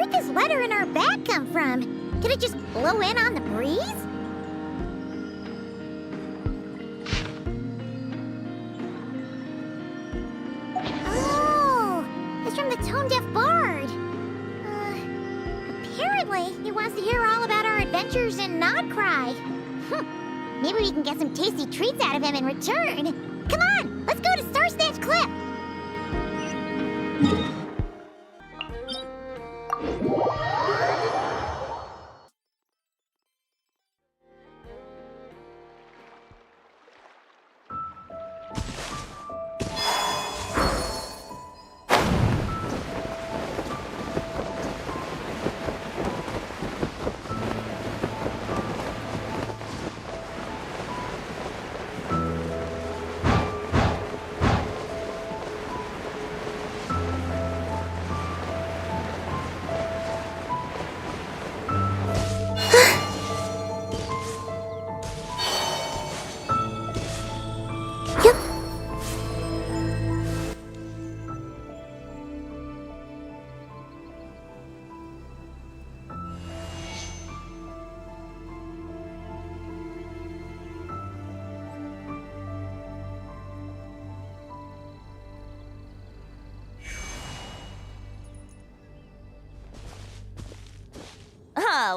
Where'd this letter in our bag come from? Could it just blow in on the breeze? Oh, it's from the tone-deaf bard. Apparently, he wants to hear all about our adventures in Nodcry. Maybe we can get some tasty treats out of him in return. Come on, let's go to Starsnatch Cliff.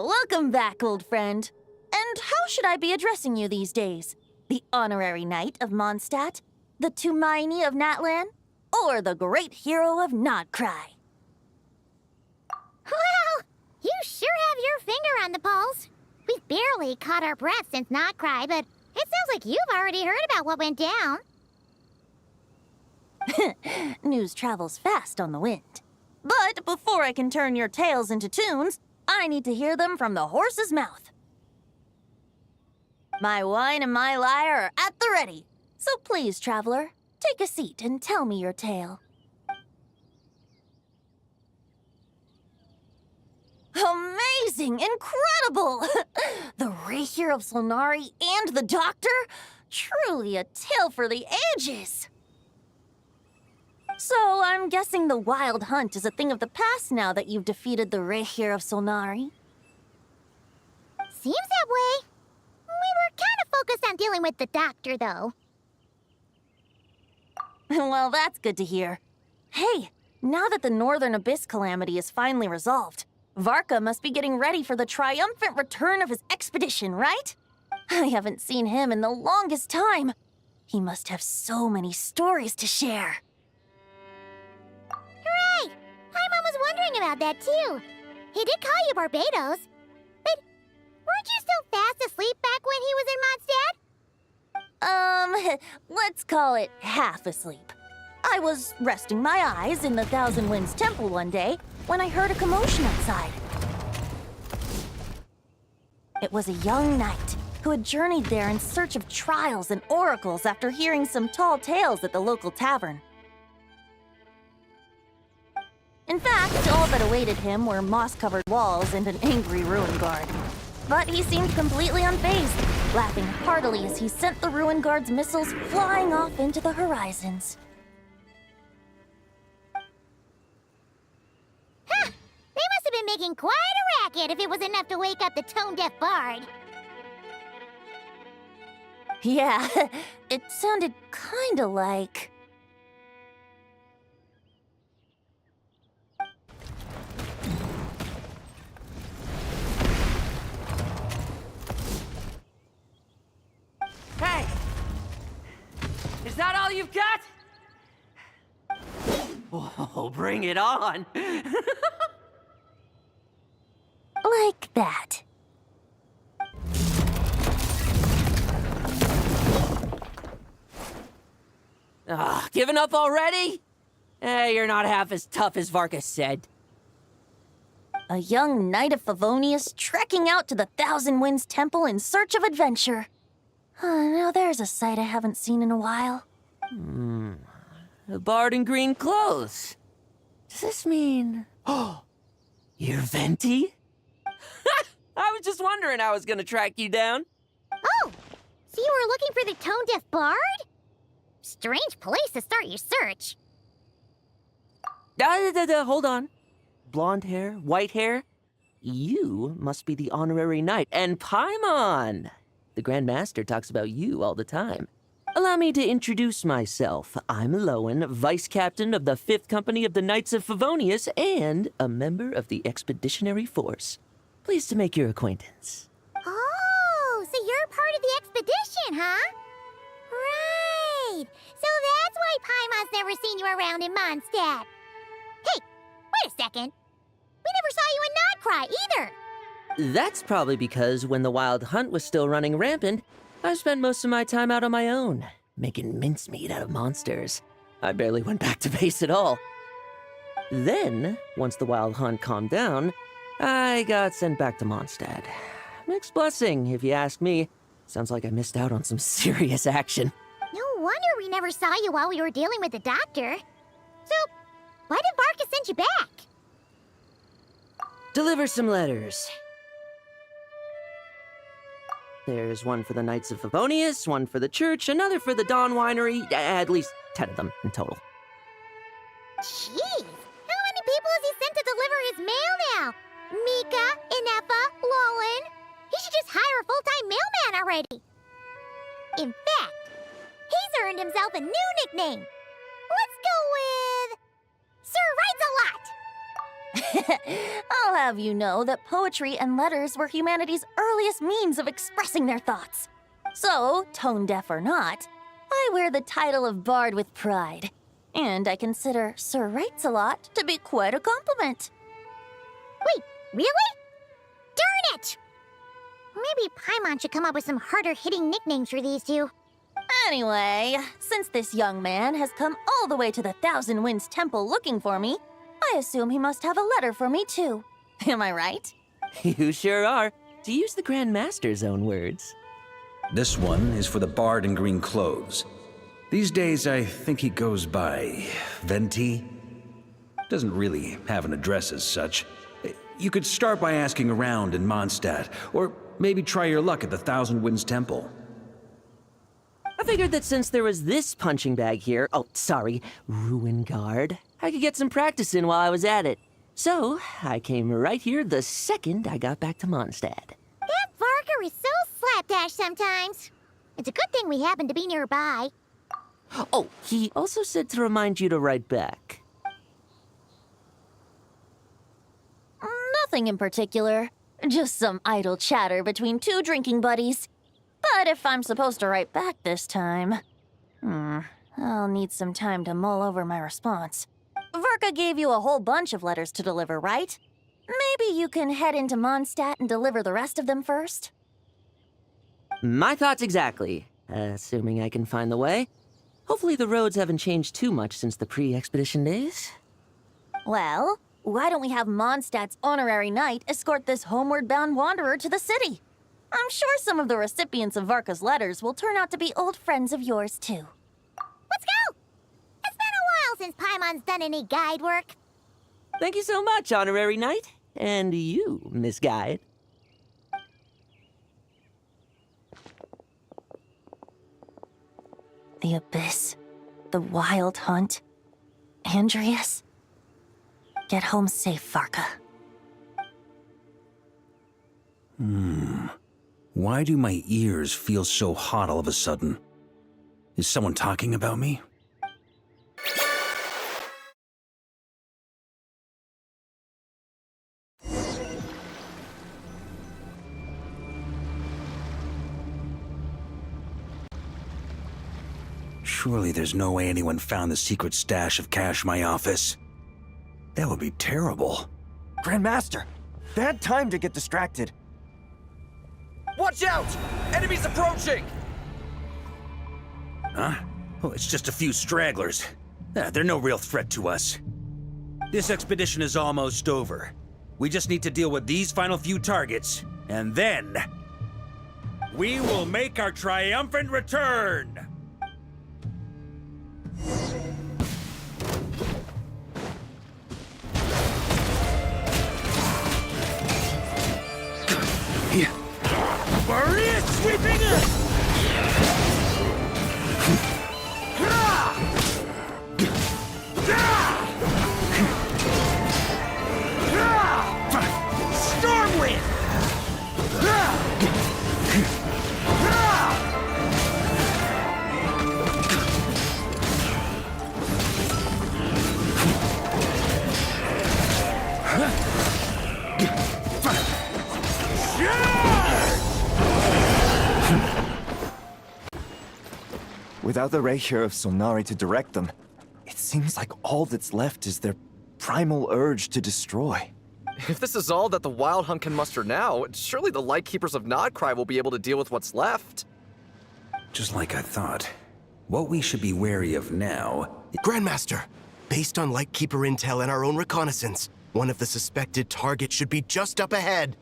Welcome back, old friend. And how should I be addressing you these days? The honorary knight of Mondstadt? The Tumaini of Natlan? Or the great hero of Nodcry? Well, you sure have your finger on the pulse. We've barely caught our breath since Nodcry, but it sounds like you've already heard about what went down. News travels fast on the wind. But before I can turn your tales into tunes, I need to hear them from the horse's mouth. My wine and my lyre are at the ready. So please, traveler, take a seat and tell me your tale. Amazing! Incredible! The Rapier of Solnari and the Doctor? Truly a tale for the ages! So, I'm guessing the Wild Hunt is a thing of the past now that you've defeated the Rapier of Solnari. Seems that way. We were kind of focused on dealing with the Doctor, though. Well, that's good to hear. Hey, now that the Northern Abyss calamity is finally resolved, Varka must be getting ready for the triumphant return of his expedition, right? I haven't seen him in the longest time. He must have so many stories to share. Hooray! Paimon was wondering about that, too. He did call you Barbados. But weren't you still fast asleep back when he was in Mondstadt? Let's call it half asleep. I was resting my eyes in the Thousand Winds Temple one day when I heard a commotion outside. It was a young knight who had journeyed there in search of trials and oracles after hearing some tall tales at the local tavern. In fact, all that awaited him were moss-covered walls and an angry ruin guard. But he seemed completely unfazed, laughing heartily as he sent the ruin guard's missiles flying off into the horizons. Huh! They must have been making quite a racket if it was enough to wake up the tone-deaf bard. Yeah, it sounded kinda like... Hey! Is that all you've got? Whoa, bring it on! like that. Giving up already? You're not half as tough as Varka said. A young knight of Favonius trekking out to the Thousand Winds Temple in search of adventure. Now there's a sight I haven't seen in a while. A bard in green clothes. Does this mean... Oh, you're Venti? I was just wondering how I was gonna track you down. Oh, so you were looking for the tone-deaf bard? Strange place to start your search. Hold on. blonde hair, white hair? You must be the honorary knight. And Paimon! The Grand Master talks about you all the time. Allow me to introduce myself. I'm Lowen, Vice Captain of the 5th Company of the Knights of Favonius and a member of the Expeditionary Force. Pleased to make your acquaintance. Oh, so you're part of the expedition, huh? Right. So that's why Paimon's never seen you around in Mondstadt. Hey, wait a second. We never saw you in Nodcry either. That's probably because when the Wild Hunt was still running rampant, I spent most of my time out on my own, making mincemeat out of monsters. I barely went back to base at all. Then, once the Wild Hunt calmed down, I got sent back to Mondstadt. Mixed blessing, if you ask me. Sounds like I missed out on some serious action. No wonder we never saw you while we were dealing with the doctor. So, why did Varka send you back? Deliver some letters. There's one for the Knights of Favonius, one for the church, another for the Dawn Winery, at least 10 of them in total. Jeez, how many people has he sent to deliver his mail now? Mika, Inefa, Lowen. He should just hire a full-time mailman already. In fact, he's earned himself a new nickname. Let's go with Sir Writes-A-Lot. I'll have you know that poetry and letters were humanity's earliest means of expressing their thoughts. So, tone-deaf or not, I wear the title of Bard with pride. And I consider Sir Writes-A-Lot to be quite a compliment. Wait, really? Darn it! Maybe Paimon should come up with some harder-hitting nicknames for these two. Anyway, since this young man has come all the way to the Thousand Winds Temple looking for me, I assume he must have a letter for me too. Am I right? You sure are, to use the Grand Master's own words. This one is for the Bard in green clothes. These days, I think he goes by Venti. Doesn't really have an address as such. You could start by asking around in Mondstadt, or maybe try your luck at the Thousand Winds Temple. I figured that since there was this punching bag here, Ruin Guard, I could get some practice in while I was at it. So, I came right here the second I got back to Mondstadt. That Varka is so slapdash sometimes. It's a good thing we happen to be nearby. Oh, he also said to remind you to write back. Nothing in particular. Just some idle chatter between two drinking buddies. But if I'm supposed to write back this time... I'll need some time to mull over my response. Varka gave you a whole bunch of letters to deliver, right? Maybe you can head into Mondstadt and deliver the rest of them first? My thoughts exactly, assuming I can find the way. Hopefully the roads haven't changed too much since the pre-expedition days. Well, why don't we have Mondstadt's honorary knight escort this homeward-bound wanderer to the city? I'm sure some of the recipients of Varka's letters will turn out to be old friends of yours, too. Let's go! It's been a while since Paimon's done any guide work. Thank you so much, honorary knight. And you, Miss Guide. The Abyss, the Wild Hunt, Andreas. Get home safe, Varka. Why do my ears feel so hot all of a sudden? Is someone talking about me? Surely there's no way anyone found the secret stash of cash in my office. That would be terrible. Grandmaster, bad time to get distracted. Watch out! Enemies approaching! Huh? Oh, it's just a few stragglers. They're no real threat to us. This expedition is almost over. We just need to deal with these final few targets, and then... we will make our triumphant return! Barrier sweeping us! Without the Rapier of Solnari to direct them, it seems like all that's left is their primal urge to destroy. If this is all that the Wild Hunt can muster now, surely the Lightkeepers of Nodcry will be able to deal with what's left. Just like I thought. What we should be wary of now... Grandmaster, based on Lightkeeper intel and our own reconnaissance, one of the suspected targets should be just up ahead.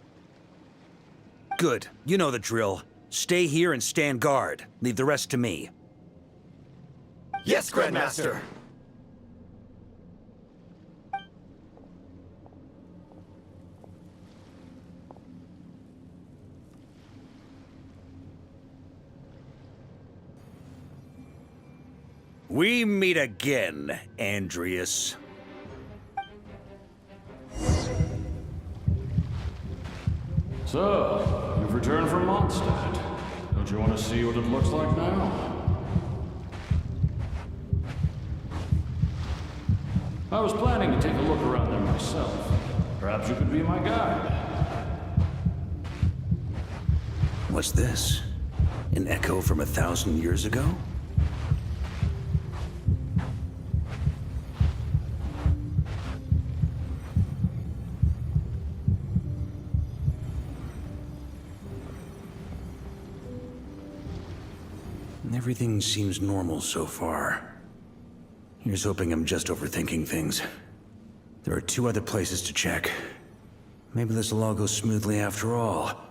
Good. You know the drill. Stay here and stand guard. Leave the rest to me. Yes, Grandmaster! We meet again, Andreas. So, you've returned from Mondstadt. Don't you want to see what it looks like now? I was planning to take a look around there myself. Perhaps you could be my guide. What's this? An echo from 1,000 years ago? Everything seems normal so far. Here's hoping I'm just overthinking things. There are 2 other places to check. Maybe this will all go smoothly after all.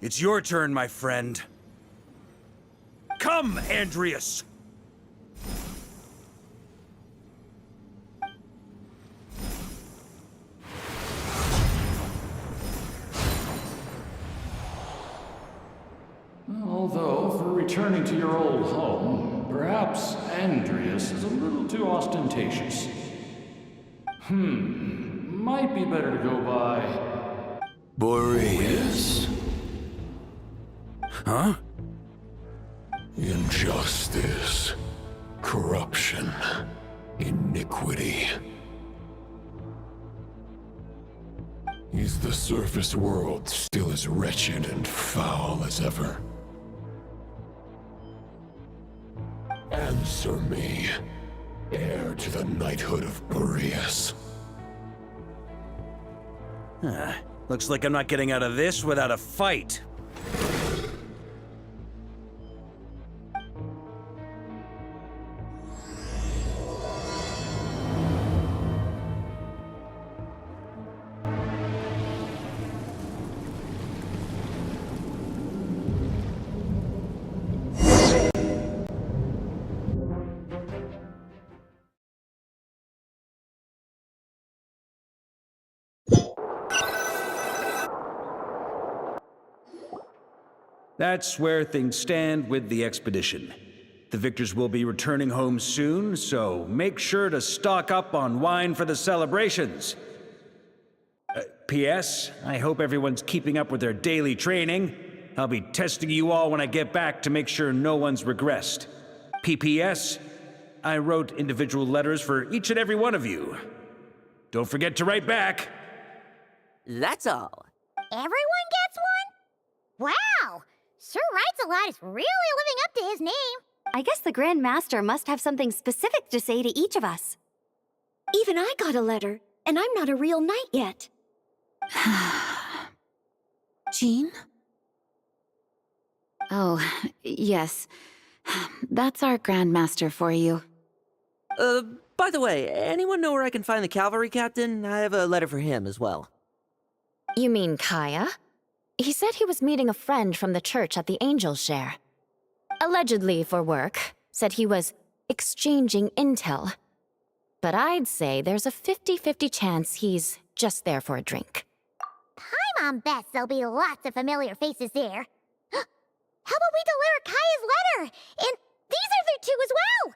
It's your turn, my friend. Come, Andreas! Although, for returning to your old home, perhaps Andreas is a little too ostentatious. Might be better to go by... Boreas. Huh? Injustice. Corruption. Iniquity. Is the surface world still as wretched and foul as ever? Answer me, heir to the knighthood of Boreas. Looks like I'm not getting out of this without a fight. That's where things stand with the expedition. The victors will be returning home soon, so make sure to stock up on wine for the celebrations. P.S. I hope everyone's keeping up with their daily training. I'll be testing you all when I get back to make sure no one's regressed. P.P.S. I wrote individual letters for each and every one of you. Don't forget to write back. That's all. Everyone gets one? Wow! Sir Writes a Lot is really living up to his name. I guess the Grand Master must have something specific to say to each of us. Even I got a letter, and I'm not a real knight yet. Jean? Oh, yes. That's our Grand Master for you. By the way, anyone know where I can find the cavalry captain? I have a letter for him as well. You mean Kaya? He said he was meeting a friend from the church at the Angel's Share. Allegedly for work. Said he was exchanging intel. But I'd say there's a 50-50 chance he's just there for a drink. Paimon bets there'll be lots of familiar faces there. How about we deliver Kaya's letter? And these are there too as well!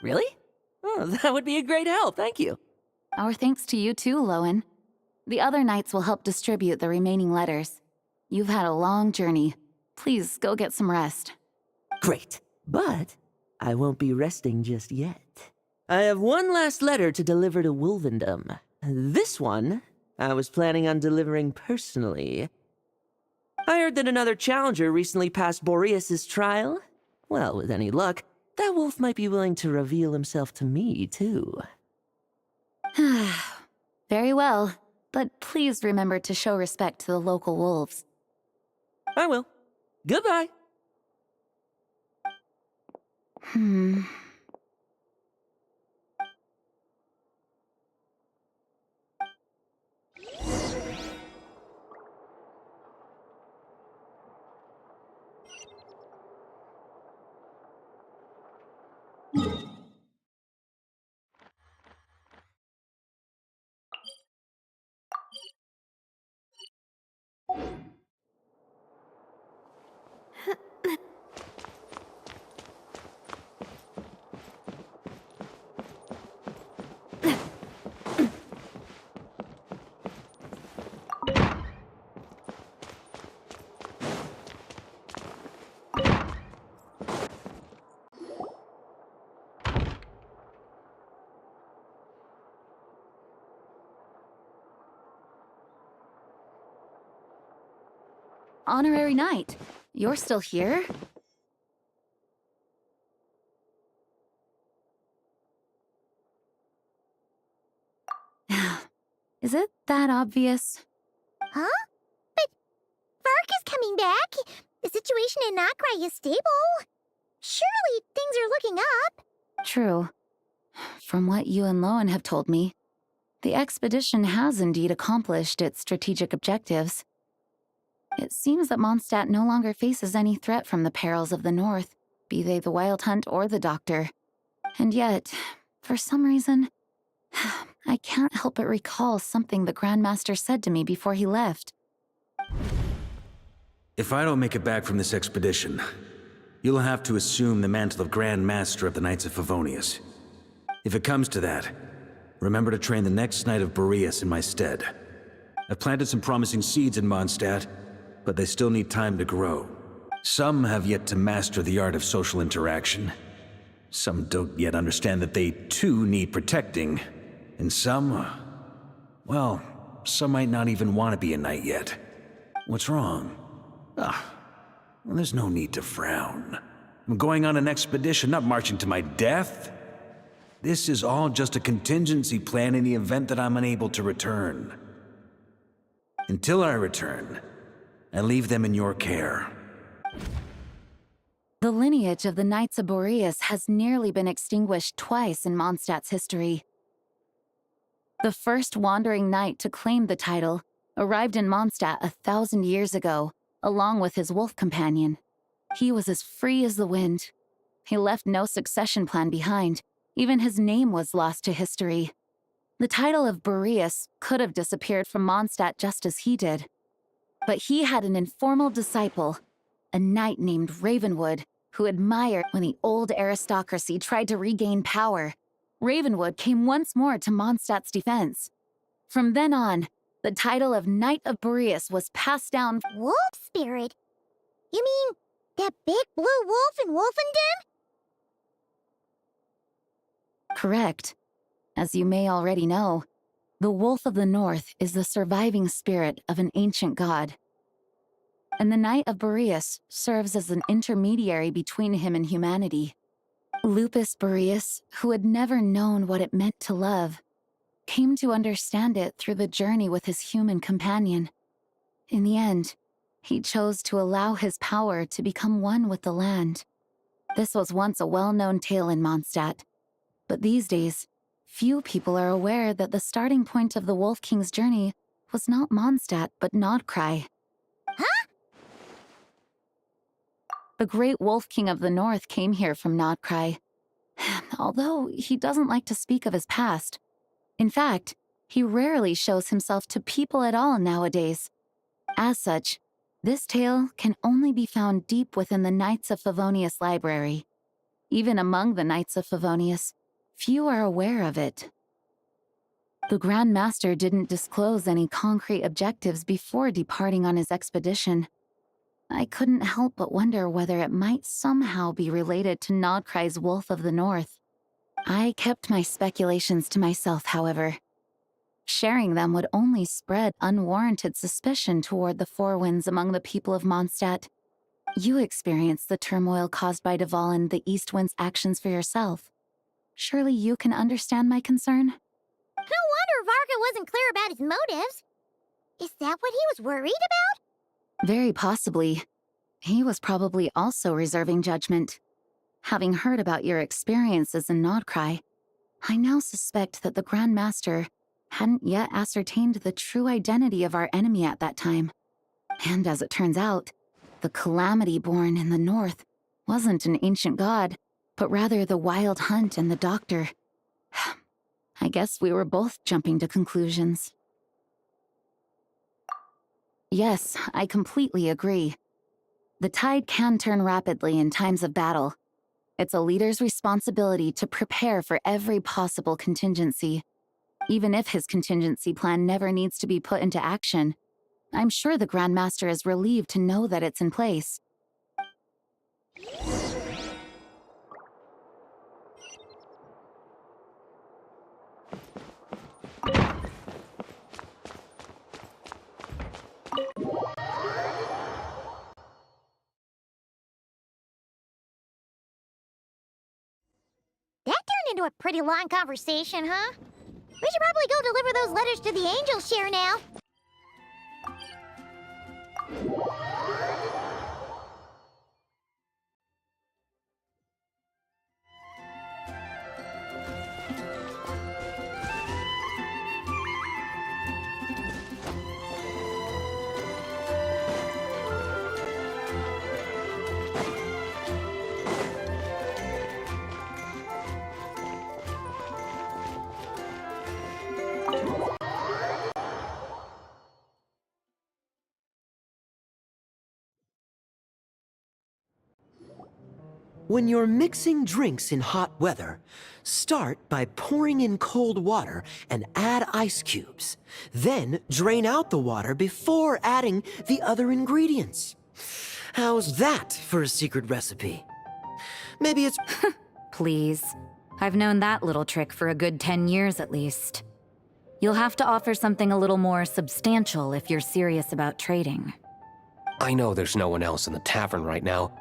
Really? Oh, that would be a great help, thank you. Our thanks to you too, Lowen. The other knights will help distribute the remaining letters. You've had a long journey. Please go get some rest. Great, but I won't be resting just yet. I have one last letter to deliver to Wolvendom. This one, I was planning on delivering personally. I heard that another challenger recently passed Boreas's trial. Well, with any luck, that wolf might be willing to reveal himself to me, too. Very well, but please remember to show respect to the local wolves. I will. Goodbye. Honorary Knight, you're still here? Is it that obvious? Huh? But Varka's coming back. The situation in Nokrai is stable. Surely things are looking up. True. From what you and Lowen have told me, the expedition has indeed accomplished its strategic objectives. It seems that Mondstadt no longer faces any threat from the perils of the North, be they the Wild Hunt or the Doctor. And yet, for some reason, I can't help but recall something the Grandmaster said to me before he left. If I don't make it back from this expedition, you'll have to assume the mantle of Grand Master of the Knights of Favonius. If it comes to that, remember to train the next Knight of Boreas in my stead. I've planted some promising seeds in Mondstadt, but they still need time to grow. Some have yet to master the art of social interaction. Some don't yet understand that they too need protecting. And some, well, some might not even want to be a knight yet. What's wrong? Well, there's no need to frown. I'm going on an expedition, not marching to my death. This is all just a contingency plan in the event that I'm unable to return. Until I return, I leave them in your care. The lineage of the Knights of Boreas has nearly been extinguished twice in Mondstadt's history. The first wandering knight to claim the title arrived in Mondstadt 1,000 years ago, along with his wolf companion. He was as free as the wind. He left no succession plan behind. Even his name was lost to history. The title of Boreas could have disappeared from Mondstadt just as he did. But he had an informal disciple, a knight named Ravenwood, who admired when the old aristocracy tried to regain power. Ravenwood came once more to Mondstadt's defense. From then on, the title of Knight of Boreas was passed down. Wolf spirit? You mean that big blue wolf in Wolfenden? Correct. As you may already know, the Wolf of the North is the surviving spirit of an ancient god. And the Knight of Boreas serves as an intermediary between him and humanity. Lupus Boreas, who had never known what it meant to love, came to understand it through the journey with his human companion. In the end, he chose to allow his power to become one with the land. This was once a well-known tale in Mondstadt, but these days, few people are aware that the starting point of the Wolf King's journey was not Mondstadt, but Nodcry. Huh? The great Wolf King of the North came here from Nodcry, although he doesn't like to speak of his past. In fact, he rarely shows himself to people at all nowadays. As such, this tale can only be found deep within the Knights of Favonius library. Even among the Knights of Favonius, few are aware of it. The Grand Master didn't disclose any concrete objectives before departing on his expedition. I couldn't help but wonder whether it might somehow be related to Nodkrai's Wolf of the North. I kept my speculations to myself, however. Sharing them would only spread unwarranted suspicion toward the Four Winds among the people of Mondstadt. You experienced the turmoil caused by Duval and the East Wind's actions for yourself. Surely you can understand my concern? No wonder Varka wasn't clear about his motives. Is that what he was worried about? Very possibly. He was probably also reserving judgment. Having heard about your experiences in Nodkrai, I now suspect that the Grand Master hadn't yet ascertained the true identity of our enemy at that time. And as it turns out, the Calamity born in the north wasn't an ancient god, but rather the Wild Hunt and the Doctor. I guess we were both jumping to conclusions. Yes, I completely agree. The tide can turn rapidly in times of battle. It's a leader's responsibility to prepare for every possible contingency. Even if his contingency plan never needs to be put into action, I'm sure the Grand Master is relieved to know that it's in place. That turned into a pretty long conversation, huh? We should probably go deliver those letters to the Angels share now. When you're mixing drinks in hot weather, start by pouring in cold water and add ice cubes. Then drain out the water before adding the other ingredients. How's that for a secret recipe? Maybe it's... Please. I've known that little trick for a good 10 years at least. You'll have to offer something a little more substantial if you're serious about trading. I know there's no one else in the tavern right now,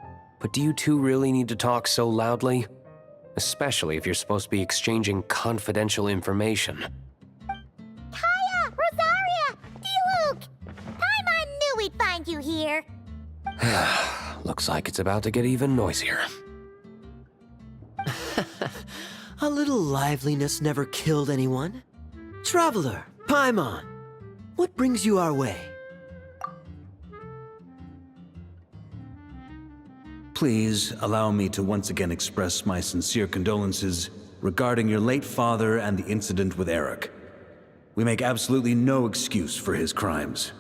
but do you two really need to talk so loudly? Especially if you're supposed to be exchanging confidential information. Kaya! Rosaria! D-Luke! Paimon knew we'd find you here. Looks like it's about to get even noisier. A little liveliness never killed anyone. Traveler, Paimon, what brings you our way? Please allow me to once again express my sincere condolences regarding your late father and the incident with Eric. We make absolutely no excuse for his crimes.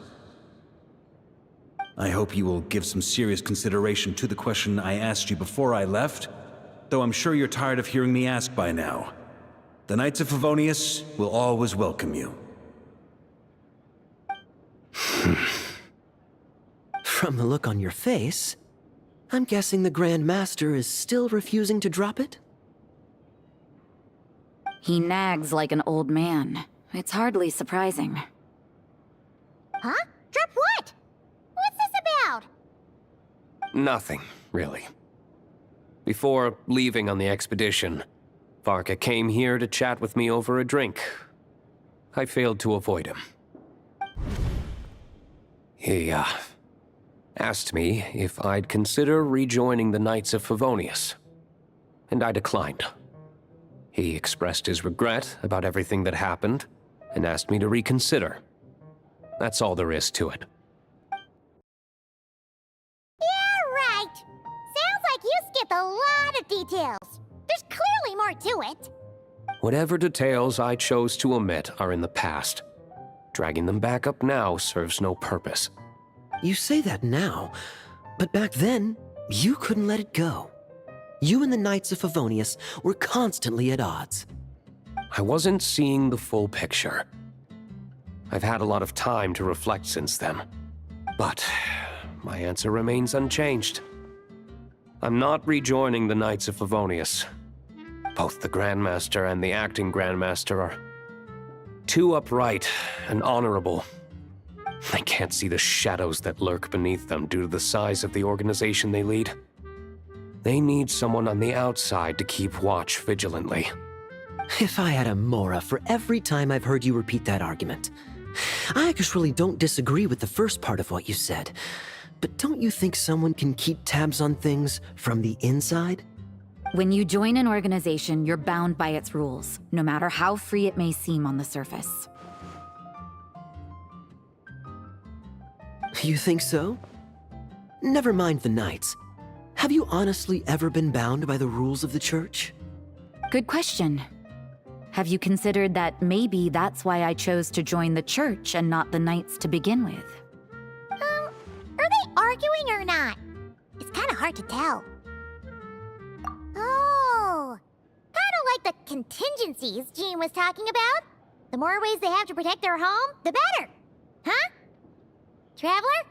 I hope you will give some serious consideration to the question I asked you before I left, though I'm sure you're tired of hearing me ask by now. The Knights of Favonius will always welcome you. From the look on your face, I'm guessing the Grand Master is still refusing to drop it? He nags like an old man. It's hardly surprising. Huh? Drop what? What's this about? Nothing, really. Before leaving on the expedition, Varka came here to chat with me over a drink. I failed to avoid him. He, asked me if I'd consider rejoining the Knights of Favonius, and I declined. He expressed his regret about everything that happened, and asked me to reconsider. That's all there is to it. Yeah, right. Sounds like you skipped a lot of details. There's clearly more to it. Whatever details I chose to omit are in the past. Dragging them back up now serves no purpose. You say that now, but back then, you couldn't let it go. You and the Knights of Favonius were constantly at odds. I wasn't seeing the full picture. I've had a lot of time to reflect since then. But my answer remains unchanged. I'm not rejoining the Knights of Favonius. Both the Grandmaster and the acting Grandmaster are too upright and honorable. I can't see the shadows that lurk beneath them due to the size of the organization they lead. They need someone on the outside to keep watch vigilantly. If I had a Mora for every time I've heard you repeat that argument. I actually don't disagree with the first part of what you said. But don't you think someone can keep tabs on things from the inside? When you join an organization, you're bound by its rules, no matter how free it may seem on the surface. You think so? Never mind the Knights. Have you honestly ever been bound by the rules of the Church? Good question. Have you considered that maybe that's why I chose to join the Church and not the Knights to begin with? Are they arguing or not? It's kind of hard to tell. Oh, kind of like the contingencies Jean was talking about. The more ways they have to protect their home, the better. Huh? Traveler?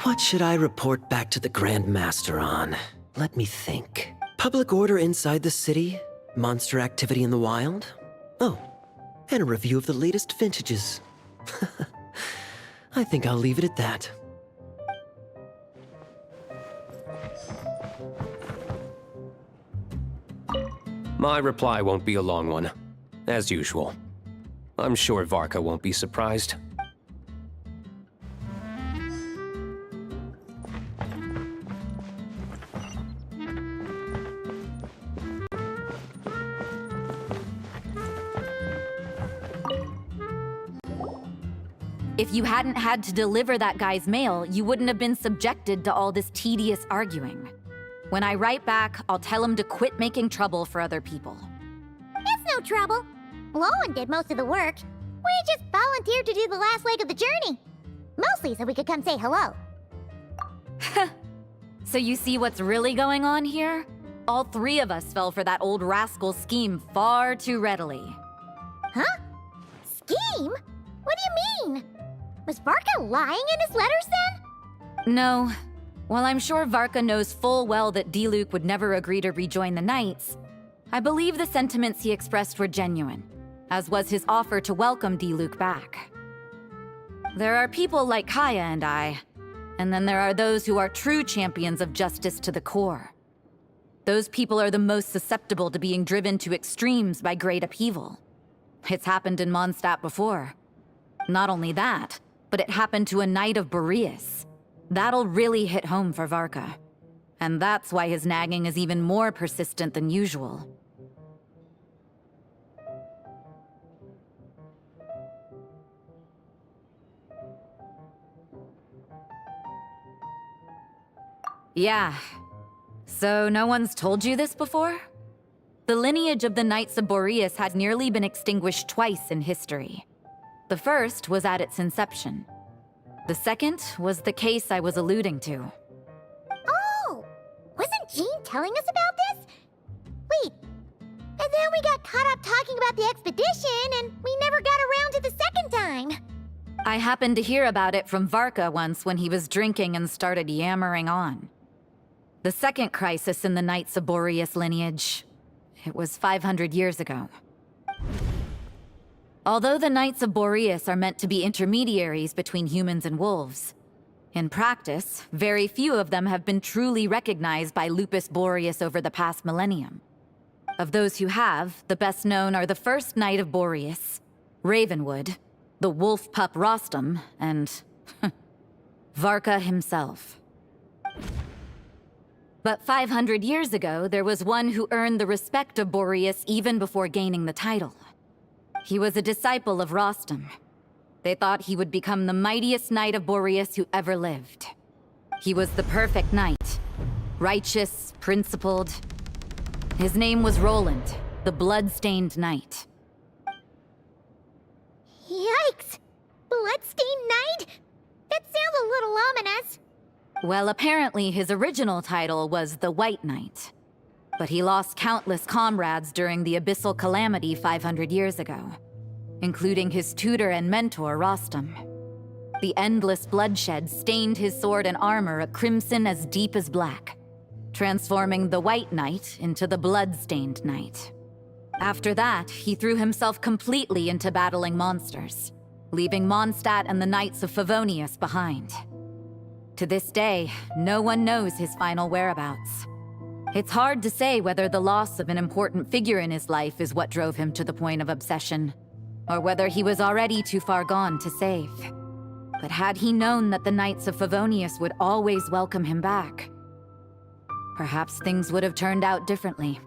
What should I report back to the Grand Master on? Let me think. Public order inside the city? Monster activity in the wild? Oh, and a review of the latest vintages. I think I'll leave it at that. My reply won't be a long one, as usual. I'm sure Varka won't be surprised. If you hadn't had to deliver that guy's mail, you wouldn't have been subjected to all this tedious arguing. When I write back, I'll tell him to quit making trouble for other people. It's no trouble. Lowen did most of the work. We just volunteered to do the last leg of the journey. Mostly so we could come say hello. So you see what's really going on here? All three of us fell for that old rascal's scheme far too readily. Huh? Scheme? What do you mean? Was Varka lying in his letters then? No. While I'm sure Varka knows full well that Diluc would never agree to rejoin the Knights, I believe the sentiments he expressed were genuine, as was his offer to welcome Diluc back. There are people like Kaya and I, and then there are those who are true champions of justice to the core. Those people are the most susceptible to being driven to extremes by great upheaval. It's happened in Mondstadt before. Not only that, but it happened to a Knight of Boreas. That'll really hit home for Varka. And that's why his nagging is even more persistent than usual. Yeah. So no one's told you this before? The lineage of the Knights of Boreas had nearly been extinguished twice in history. The first was at its inception. The second was the case I was alluding to. Oh! Wasn't Jean telling us about this? Wait, and then we got caught up talking about the expedition, and we never got around to the second time. I happened to hear about it from Varka once when he was drinking and started yammering on. The second crisis in the Knights of Boreas lineage. It was 500 years ago. Although the Knights of Boreas are meant to be intermediaries between humans and wolves, in practice, very few of them have been truly recognized by Lupus Boreas over the past millennium. Of those who have, the best known are the first Knight of Boreas, Ravenwood, the wolf pup Rostam, and Varka himself. But 500 years ago, there was one who earned the respect of Boreas even before gaining the title. He was a disciple of Rostam. They thought he would become the mightiest Knight of Boreas who ever lived. He was the perfect knight. Righteous, principled. His name was Roland, the Blood-Stained Knight. Yikes! Bloodstained Knight? That sounds a little ominous. Well, apparently his original title was the White Knight. But he lost countless comrades during the Abyssal Calamity 500 years ago, including his tutor and mentor, Rostam. The endless bloodshed stained his sword and armor a crimson as deep as black, transforming the White Knight into the Blood-Stained Knight. After that, he threw himself completely into battling monsters, leaving Mondstadt and the Knights of Favonius behind. To this day, no one knows his final whereabouts. It's hard to say whether the loss of an important figure in his life is what drove him to the point of obsession, or whether he was already too far gone to save. But had he known that the Knights of Favonius would always welcome him back, perhaps things would have turned out differently.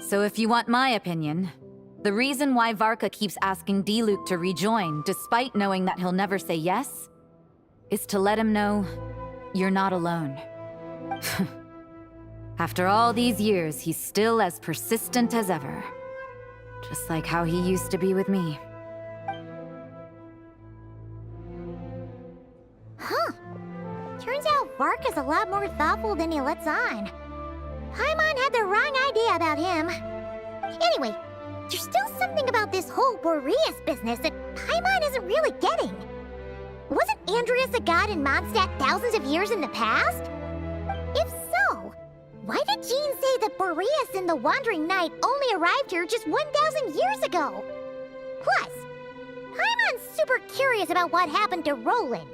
So if you want my opinion, the reason why Varka keeps asking Diluc to rejoin, despite knowing that he'll never say yes, is to let him know you're not alone. After all these years, he's still as persistent as ever. Just like how he used to be with me. Huh. Turns out Varka's a lot more thoughtful than he lets on. Paimon had the wrong idea about him. Anyway, there's still something about this whole Boreas business that Paimon isn't really getting. Wasn't Andreas a god in Mondstadt thousands of years in the past? If so, why did Jean say that Boreas and the Wandering Knight only arrived here just 1,000 years ago? Plus, Paimon's super curious about what happened to Roland.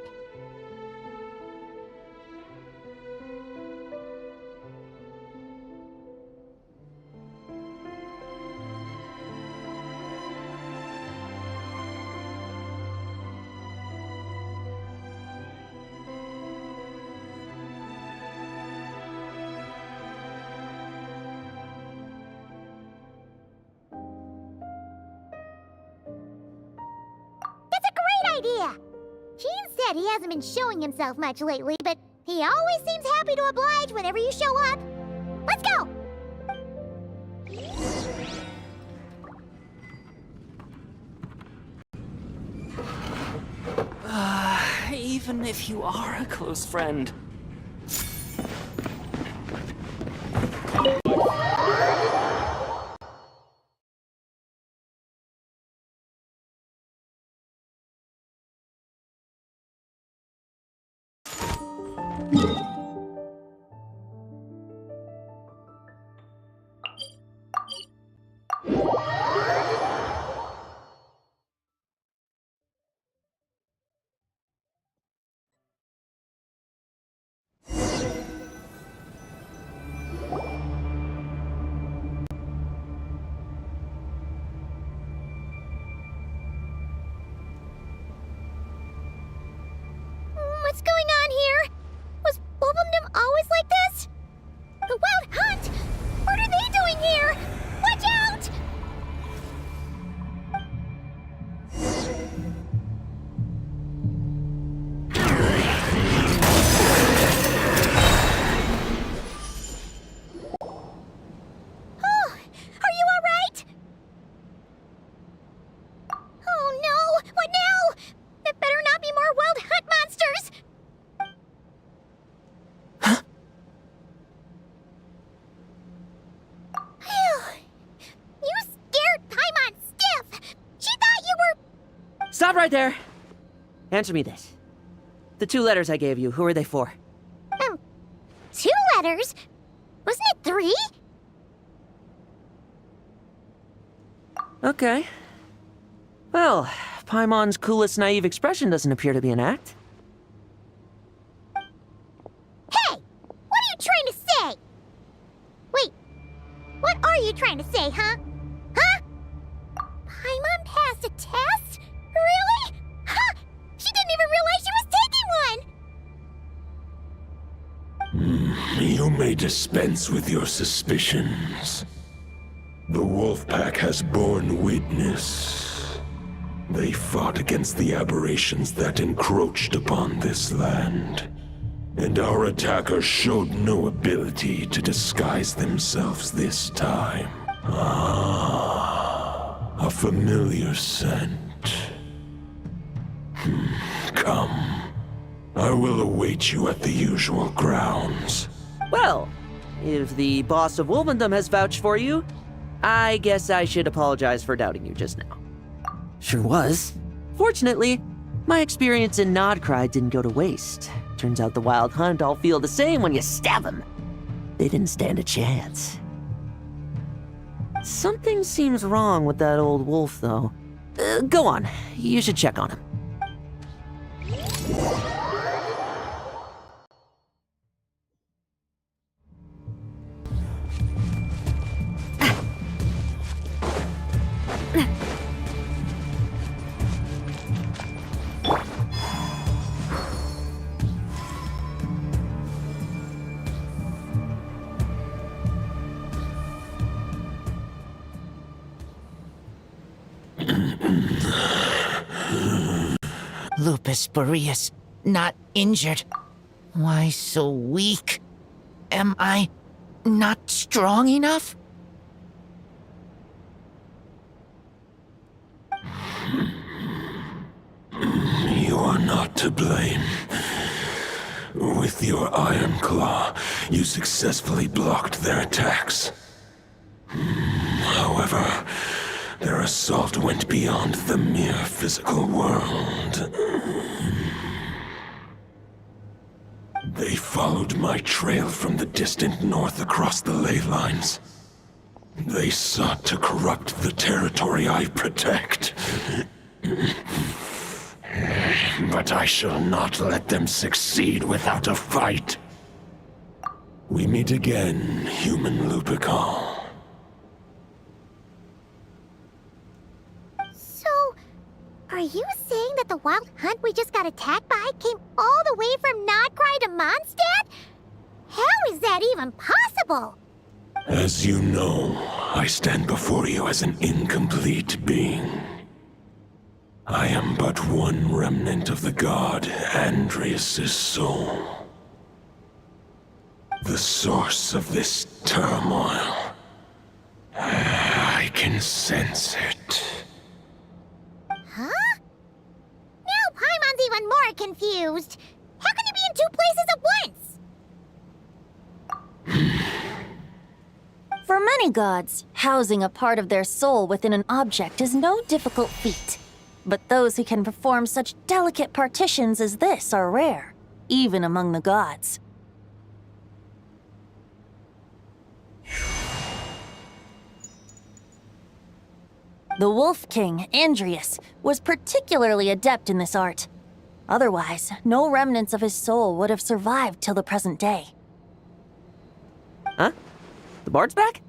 Idea. Jean said he hasn't been showing himself much lately, but he always seems happy to oblige whenever you show up. Let's go! Even if you are a close friend. What's going on here? Was Wolfendom always like this? The Wild Hunt! What are they doing here? Watch out! Oh, are you all right? Oh no! What now? There better not be more Wild Hunt monsters! You scared Paimon stiff! She thought you were... Stop right there! Answer me this. The 2 letters I gave you, who are they for? 2 letters? Wasn't it 3? Okay. Well, Paimon's coolest naive expression doesn't appear to be an act. Hey! What are you trying to say? Wait, what are you trying to say, huh? Huh? Paimon passed a test? Really? Ha! She didn't even realize she was taking one! You may dispense with your suspicions. The Wolfpack has borne witness. They fought against the aberrations that encroached upon this land. And our attackers showed no ability to disguise themselves this time. Ah, a familiar scent. Come. I will await you at the usual grounds. Well, if the boss of Wolvendom has vouched for you, I guess I should apologize for doubting you just now. Sure was. Fortunately, my experience in Nodcry didn't go to waste. Turns out the Wild Hunt all feel the same when you stab them. They didn't stand a chance. Something seems wrong with that old wolf, though. Go on, you should check on him. Lupus Boreas, not injured. Why so weak? Am I not strong enough? You are not to blame. With your Iron Claw, you successfully blocked their attacks. However, their assault went beyond the mere physical world. They followed my trail from the distant north across the ley lines. They sought to corrupt the territory I protect. But I shall not let them succeed without a fight. We meet again, human Lupical. Are you saying that the Wild Hunt we just got attacked by came all the way from Nodcry to Mondstadt? How is that even possible? As you know, I stand before you as an incomplete being. I am but one remnant of the god Andrias' soul. The source of this turmoil. I can sense it. Huh? Now Paimon's even more confused. How can he be in two places at once? For many gods, housing a part of their soul within an object is no difficult feat. But those who can perform such delicate partitions as this are rare, even among the gods. The Wolf King, Andrias, was particularly adept in this art. Otherwise, no remnants of his soul would have survived till the present day. Huh? The bard's back?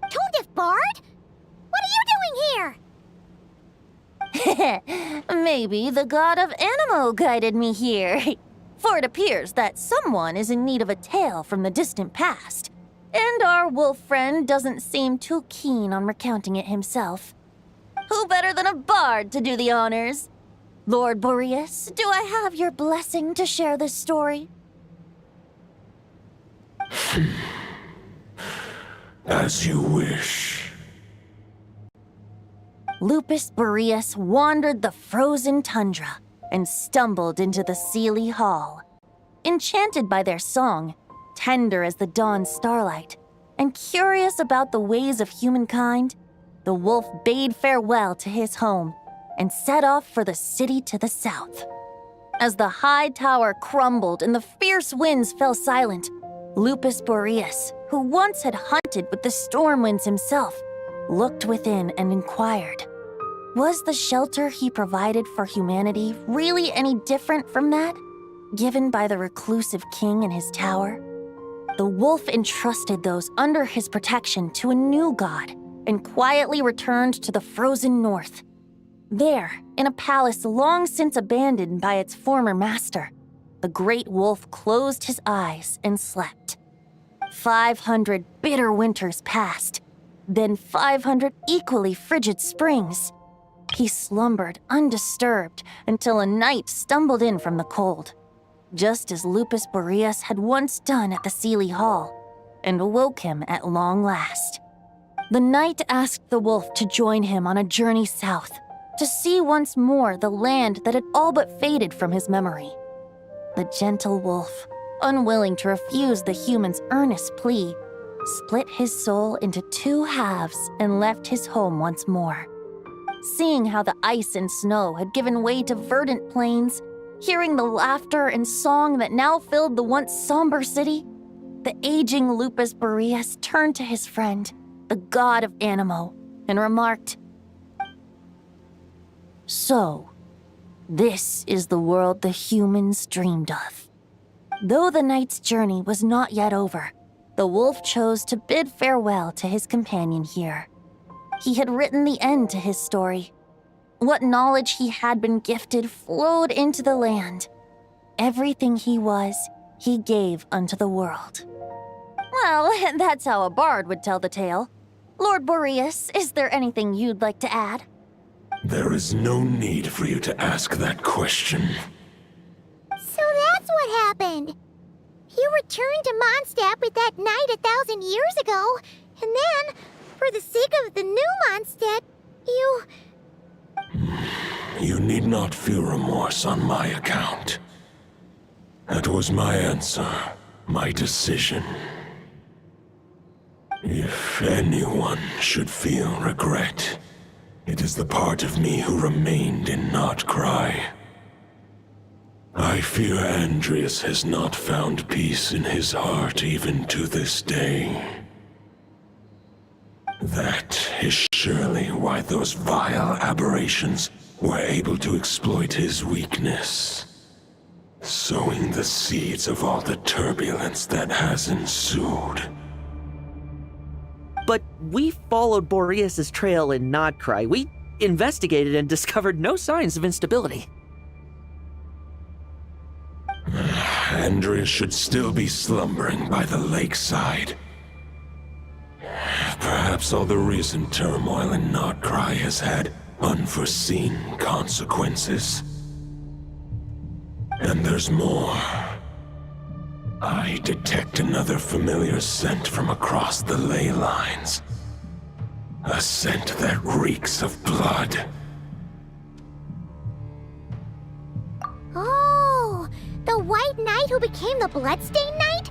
Tone-deaf bard? What are you doing here? Maybe the god of Animo guided me here. For it appears that someone is in need of a tale from the distant past. And our wolf friend doesn't seem too keen on recounting it himself. Who better than a bard to do the honors? Lord Boreas, do I have your blessing to share this story? As you wish. Lupus Boreas wandered the frozen tundra and stumbled into the Seelie Hall. Enchanted by their song, tender as the dawn starlight, and curious about the ways of humankind, the wolf bade farewell to his home and set off for the city to the south. As the high tower crumbled and the fierce winds fell silent, Lupus Boreas, who once had hunted with the storm winds himself, looked within and inquired, was the shelter he provided for humanity really any different from that given by the reclusive king in his tower? The wolf entrusted those under his protection to a new god and quietly returned to the frozen north. There, in a palace long since abandoned by its former master, the great wolf closed his eyes and slept. 500 bitter winters passed, then 500 equally frigid springs. He slumbered undisturbed until a night stumbled in from the cold. just as Lupus Boreas had once done at the Seelie Hall, and awoke him at long last. The knight asked the wolf to join him on a journey south, to see once more the land that had all but faded from his memory. The gentle wolf, unwilling to refuse the human's earnest plea, split his soul into two halves and left his home once more. Seeing how the ice and snow had given way to verdant plains, hearing the laughter and song that now filled the once somber city, the aging Lupus Boreas turned to his friend, the god of Animo, and remarked, "So, this is the world the humans dreamed of." Though the knight's journey was not yet over, the wolf chose to bid farewell to his companion here. He had written the end to his story. What knowledge he had been gifted flowed into the land. Everything he was, he gave unto the world. Well, that's how a bard would tell the tale. Lord Boreas, is there anything you'd like to add? There is no need for you to ask that question. So that's what happened. You returned to Mondstadt with that knight 1,000 years ago, and then, for the sake of the new Mondstadt, you... You need not feel remorse on my account. That was my answer, my decision. If anyone should feel regret, it is the part of me who remained in Notcry. I fear Andreas has not found peace in his heart even to this day. That is surely why those vile aberrations were able to exploit his weakness, sowing the seeds of all the turbulence that has ensued. But we followed Boreas' trail in Notcry. We investigated and discovered no signs of instability. Andreas should still be slumbering by the lakeside. Perhaps all the recent turmoil in Notcry has had unforeseen consequences. And there's more. I detect another familiar scent from across the ley lines. A scent that reeks of blood. Oh, the White Knight who became the Bloodstained Knight?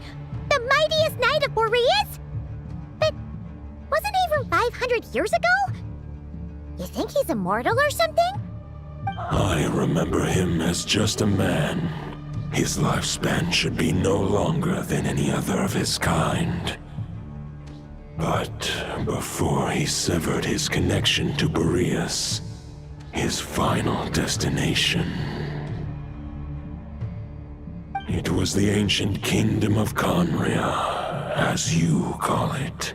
The mightiest knight of Boreas? But wasn't he from 500 years ago? You think he's immortal or something? I remember him as just a man. His lifespan should be no longer than any other of his kind. But before he severed his connection to Boreas, his final destination, it was the ancient kingdom of Conria, as you call it.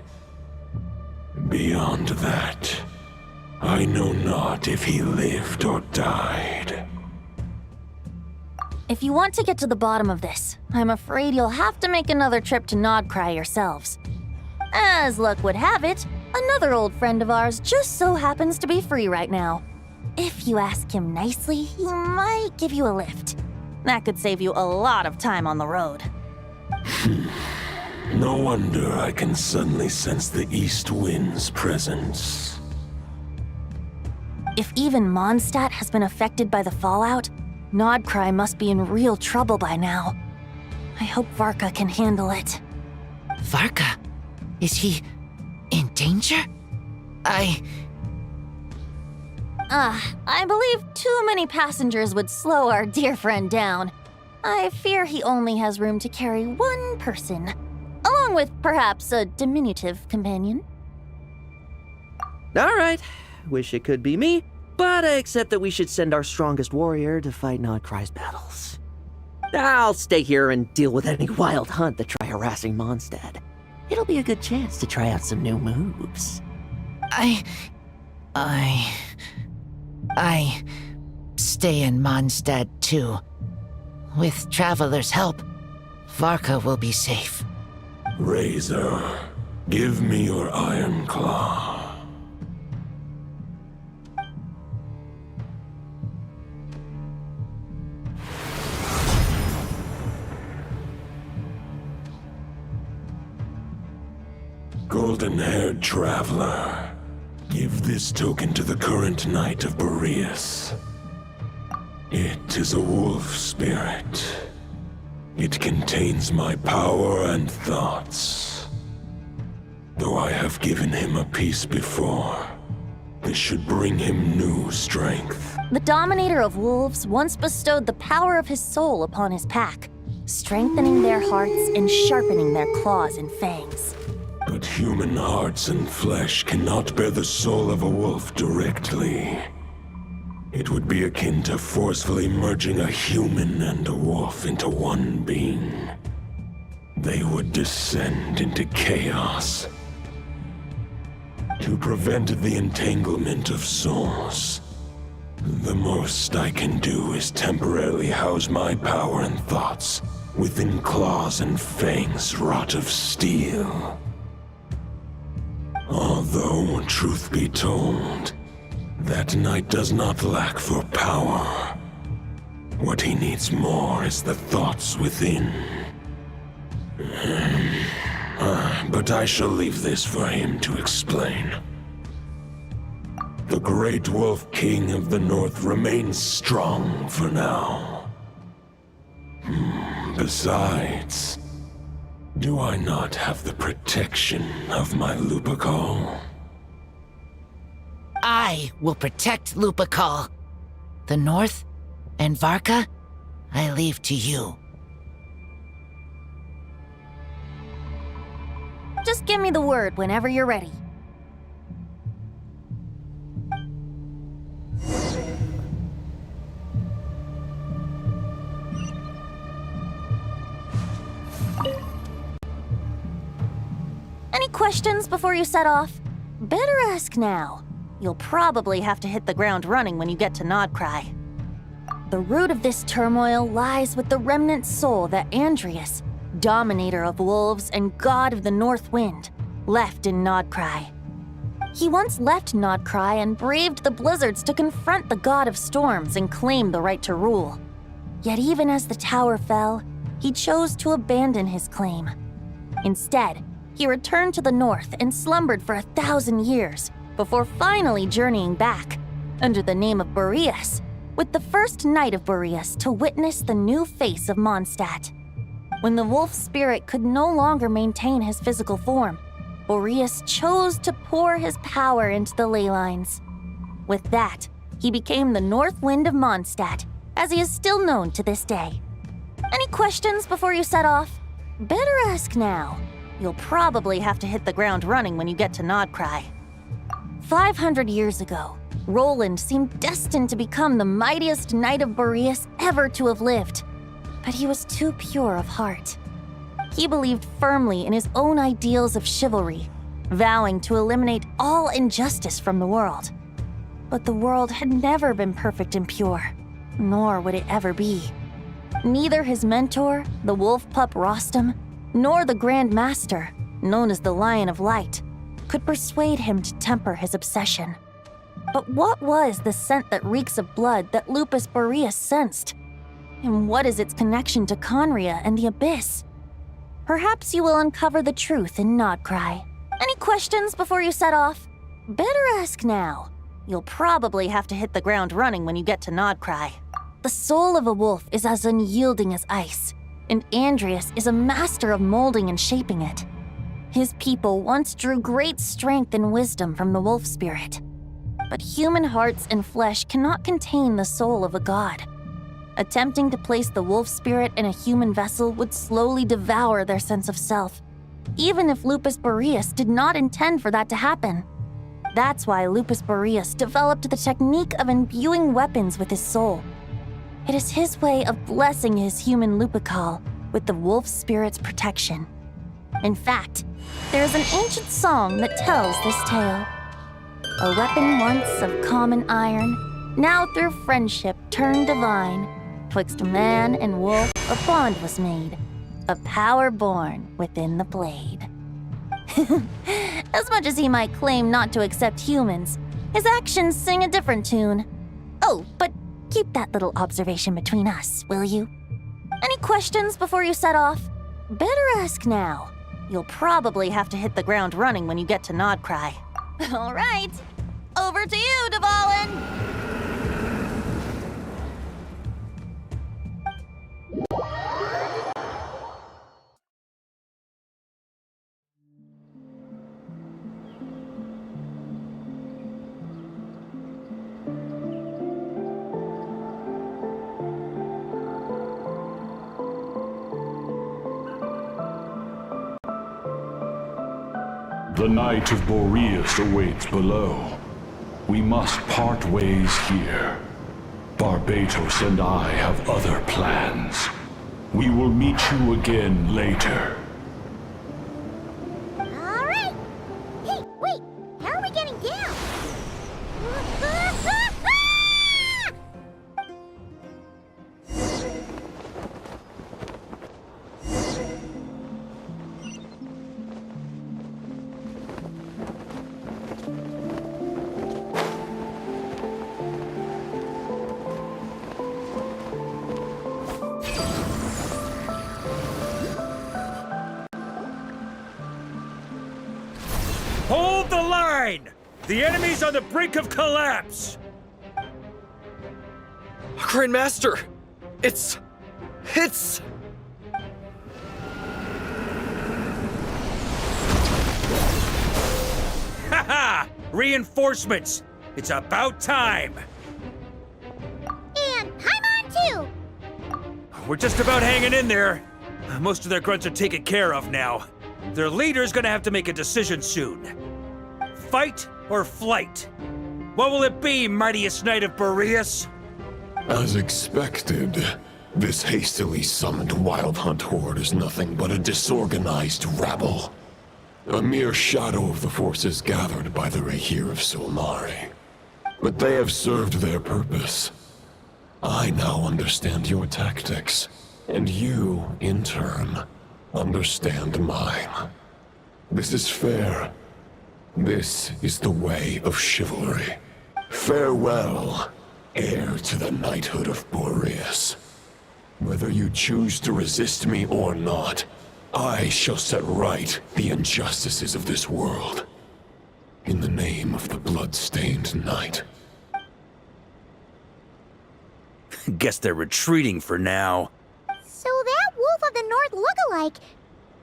Beyond that, I know not if he lived or died. If you want to get to the bottom of this, I'm afraid you'll have to make another trip to Nodcry yourselves. As luck would have it, another old friend of ours just so happens to be free right now. If you ask him nicely, he might give you a lift. That could save you a lot of time on the road. No wonder I can suddenly sense the east wind's presence. If even Mondstadt has been affected by the fallout, Nodcry must be in real trouble by now. I hope Varka can handle it. Varka? Is he in danger? I believe too many passengers would slow our dear friend down. I fear he only has room to carry one person, along with perhaps a diminutive companion. All right. Wish it could be me, but I accept that we should send our strongest warrior to fight Nodcry's battles. I'll stay here and deal with any wild hunt that try harassing Mondstadt. It'll be a good chance to try out some new moves. I stay in Mondstadt too. With Traveler's help, Varka will be safe. Razor, give me your iron claw. golden-haired traveler, give this token to the current Knight of Boreas. It is a wolf spirit. It contains my power and thoughts. Though I have given him a piece before, this should bring him new strength. The Dominator of Wolves once bestowed the power of his soul upon his pack, strengthening their hearts and sharpening their claws and fangs. But human hearts and flesh cannot bear the soul of a wolf directly. It would be akin to forcefully merging a human and a wolf into one being. They would descend into chaos. To prevent the entanglement of souls, the most I can do is temporarily house my power and thoughts within claws and fangs wrought of steel. Although, truth be told, that knight does not lack for power. What he needs more is the thoughts within. But I shall leave this for him to explain. The Great Wolf King of the North remains strong for now. Besides, do I not have the protection of my Lupacol? I will protect Lupacol. The North and Varka, I leave to you. Just give me the word whenever you're ready. Any questions before you set off? Better ask now. You'll probably have to hit the ground running when you get to Nodcry. The root of this turmoil lies with the remnant soul that Andrius, Dominator of Wolves and God of the North Wind, left in Nodcry. He once left Nodcry and braved the blizzards to confront the God of Storms and claim the right to rule. Yet even as the tower fell, he chose to abandon his claim. Instead, he returned to the north and slumbered for 1,000 years before finally journeying back, under the name of Boreas, with the first Knight of Boreas to witness the new face of Mondstadt. When the wolf spirit could no longer maintain his physical form, Boreas chose to pour his power into the ley lines. With that, he became the North Wind of Mondstadt, as he is still known to this day. Any questions before you set off? Better ask now. You'll probably have to hit the ground running when you get to Nodcry. 500 years ago, Roland seemed destined to become the mightiest Knight of Boreas ever to have lived. But he was too pure of heart. He believed firmly in his own ideals of chivalry, vowing to eliminate all injustice from the world. But the world had never been perfect and pure, nor would it ever be. Neither his mentor, the wolf pup Rostam, nor the Grand Master, known as the Lion of Light, could persuade him to temper his obsession. But what was the scent that reeks of blood that Lupus Boreas sensed? And what is its connection to Conria and the Abyss? Perhaps you will uncover the truth in Nodcry. Any questions before you set off? Better ask now. You'll probably have to hit the ground running when you get to Nodcry. The soul of a wolf is as unyielding as ice, and Andrius is a master of molding and shaping it. His people once drew great strength and wisdom from the wolf spirit. But human hearts and flesh cannot contain the soul of a god. Attempting to place the wolf spirit in a human vessel would slowly devour their sense of self, even if Lupus Boreas did not intend for that to happen. That's why Lupus Boreas developed the technique of imbuing weapons with his soul. It is his way of blessing his human Lupacol with the wolf spirit's protection. In fact, there is an ancient song that tells this tale. A weapon once of common iron, now through friendship turned divine. Twixt man and wolf a bond was made, a power born within the blade. As much as he might claim not to accept humans, his actions sing a different tune. Oh, but keep that little observation between us, will you? Any questions before you set off? Better ask now. You'll probably have to hit the ground running when you get to Nodcry. All right, over to you, Dvalin! The Knight of Boreas awaits below. We must part ways here. Barbatos and I have other plans. We will meet you again later. All right. Hey, wait. How are we getting down? Hold the line! The enemy's on the brink of collapse! Grandmaster! It's... Ha-ha! Reinforcements! It's about time! And I'm on too! We're just about hanging in there. Most of their grunts are taken care of now. Their leader's gonna have to make a decision soon. Fight or flight? What will it be, mightiest Knight of Boreas? As expected, this hastily summoned Wild Hunt horde is nothing but a disorganized rabble. A mere shadow of the forces gathered by the Rahir of Solnari. But they have served their purpose. I now understand your tactics, and you, in turn, understand mine. This is fair. This is the way of chivalry. Farewell, heir to the knighthood of Boreas. Whether you choose to resist me or not, I shall set right the injustices of this world. In the name of the blood-stained knight. Guess they're retreating for now. So that Wolf of the North lookalike,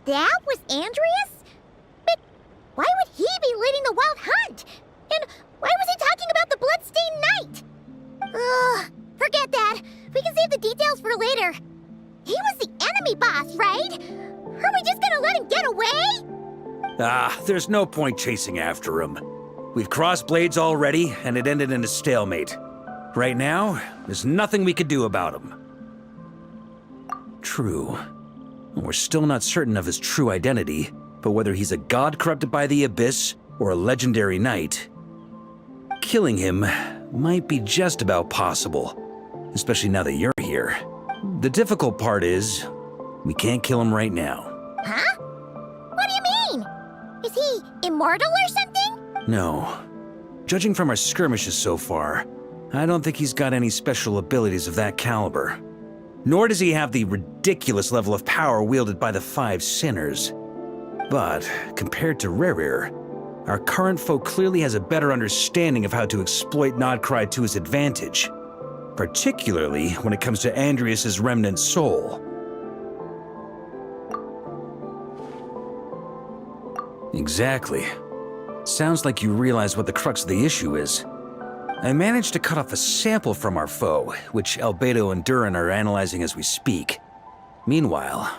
that was Andreas? But why would he be leading the Wild Hunt? And why was he talking about the Bloodstained Knight? Ugh, forget that. We can save the details for later. He was the enemy boss, right? Are we just gonna let him get away? There's no point chasing after him. We've crossed blades already, and it ended in a stalemate. Right now, there's nothing we could do about him. True. We're still not certain of his true identity, but whether he's a god corrupted by the Abyss or a legendary knight, killing him might be just about possible, especially now that you're here. The difficult part is, we can't kill him right now. Huh? What do you mean? Is he immortal or something? No. Judging from our skirmishes so far, I don't think he's got any special abilities of that caliber. Nor does he have the ridiculous level of power wielded by the Five Sinners. But, compared to Rerir, our current foe clearly has a better understanding of how to exploit Nodcry to his advantage, particularly when it comes to Andreas' remnant soul. Exactly. Sounds like you realize what the crux of the issue is. I managed to cut off a sample from our foe, which Albedo and Durin are analyzing as we speak. Meanwhile,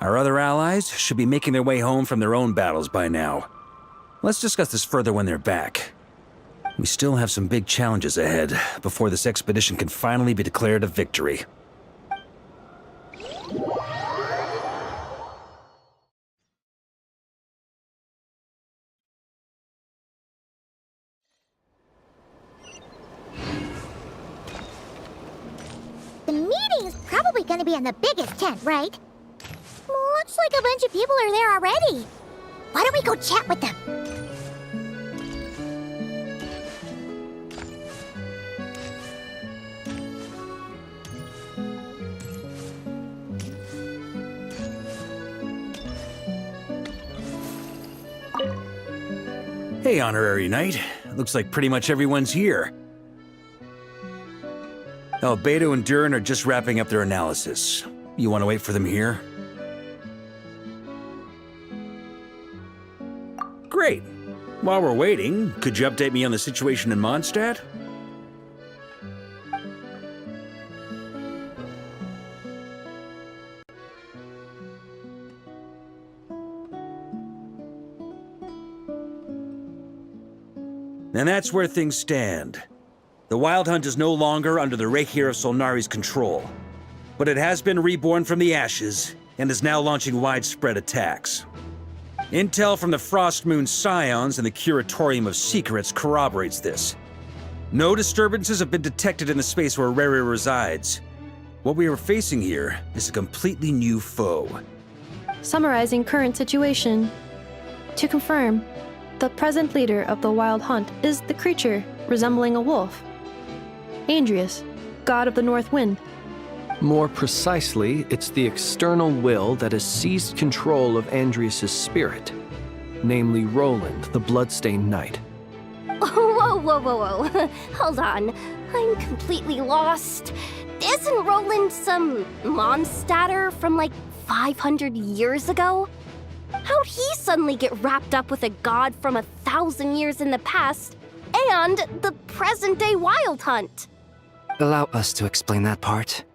our other allies should be making their way home from their own battles by now. Let's discuss this further when they're back. We still have some big challenges ahead before this expedition can finally be declared a victory. The meeting is probably gonna be in the biggest tent, right? Looks like a bunch of people are there already. Why don't we go chat with them? Hey, Honorary Knight. Looks like pretty much everyone's here. Beto and Durin are just wrapping up their analysis. You want to wait for them here? Great. While we're waiting, could you update me on the situation in Mondstadt? And that's where things stand. The Wild Hunt is no longer under the Reikir of Solnari's control, but it has been reborn from the ashes and is now launching widespread attacks. Intel from the Frostmoon Scions and the Curatorium of Secrets corroborates this. No disturbances have been detected in the space where Rere resides. What we are facing here is a completely new foe. Summarizing current situation. To confirm, the present leader of the Wild Hunt is the creature resembling a wolf. Andrius, god of the North Wind. More precisely, it's the external will that has seized control of Andrius' spirit, namely Roland, the Bloodstained Knight. Whoa, whoa, whoa, whoa. Hold on. I'm completely lost. Isn't Roland some mondstadter from like 500 years ago? How'd he suddenly get wrapped up with a god from 1,000 years in the past and the present-day Wild Hunt? Allow us to explain that part.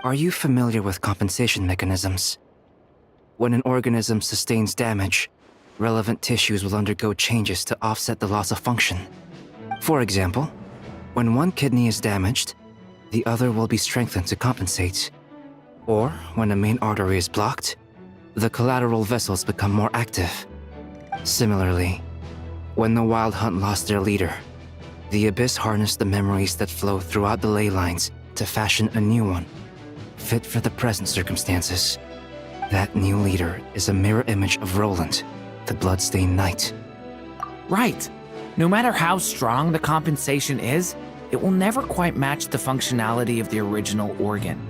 Are you familiar with compensation mechanisms? When an organism sustains damage, relevant tissues will undergo changes to offset the loss of function. For example, when one kidney is damaged, the other will be strengthened to compensate. Or, when a main artery is blocked, the collateral vessels become more active. Similarly, when the Wild Hunt lost their leader, the Abyss harnessed the memories that flow throughout the ley lines to fashion a new one, fit for the present circumstances. That new leader is a mirror image of Roland, the Bloodstained Knight. Right. No matter how strong the compensation is, it will never quite match the functionality of the original organ.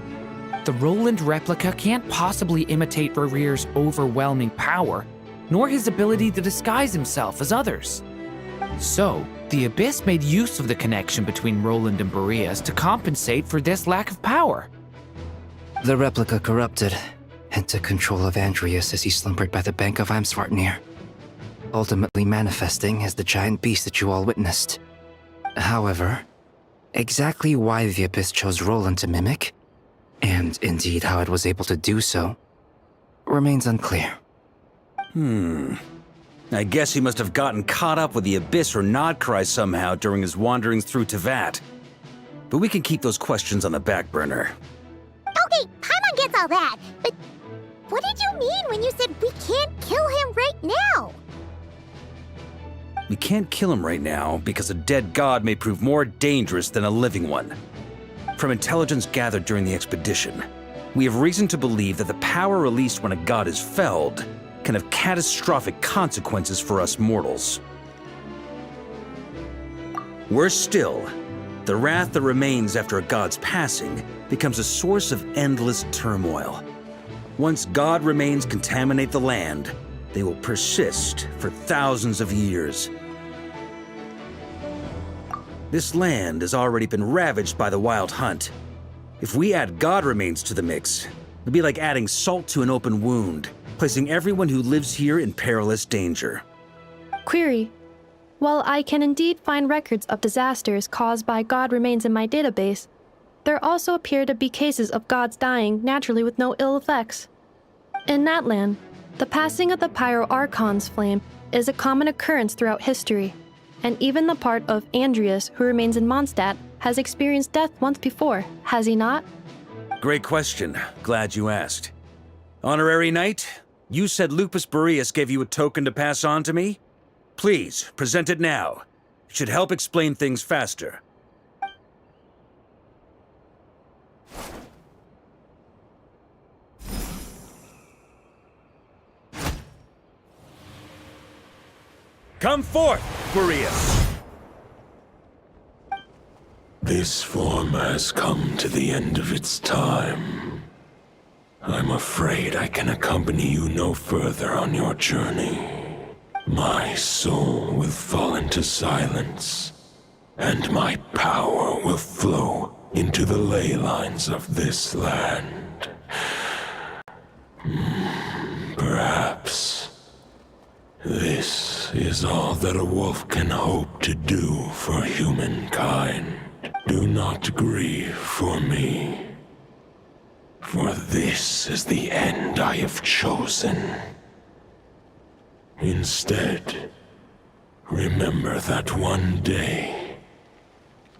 The Roland replica can't possibly imitate Rere's overwhelming power, nor his ability to disguise himself as others. So, the Abyss made use of the connection between Roland and Boreas to compensate for this lack of power. The replica corrupted and took control of Andrius as he slumbered by the bank of Eimsvartnir, ultimately manifesting as the giant beast that you all witnessed. However, exactly why the Abyss chose Roland to mimic, and indeed how it was able to do so, remains unclear. I guess he must have gotten caught up with the Abyss or Nodcry somehow during his wanderings through Tevat. But we can keep those questions on the back burner. Okay, Paimon gets all that, but what did you mean when you said we can't kill him right now? We can't kill him right now because a dead god may prove more dangerous than a living one. From intelligence gathered during the expedition, we have reason to believe that the power released when a god is felled can have catastrophic consequences for us mortals. Worse still, the wrath that remains after a god's passing becomes a source of endless turmoil. Once god remains contaminate the land, they will persist for thousands of years. This land has already been ravaged by the Wild Hunt. If we add god remains to the mix, it'd be like adding salt to an open wound, placing everyone who lives here in perilous danger. Query. While I can indeed find records of disasters caused by god remains in my database, there also appear to be cases of gods dying naturally with no ill effects. In that land, the passing of the Pyro-Archon's flame is a common occurrence throughout history, and even the part of Andrius who remains in Mondstadt has experienced death once before, has he not? Great question. Glad you asked. Honorary Knight, you said Lupus Boreas gave you a token to pass on to me? Please, present it now. It should help explain things faster. Come forth, Boreas! This form has come to the end of its time. I'm afraid I can accompany you no further on your journey. my soul will fall into silence, and my power will flow into the ley lines of this land. Perhaps this is all that a wolf can hope to do for humankind. Do not grieve for me, for this is the end I have chosen. Instead, remember that one day,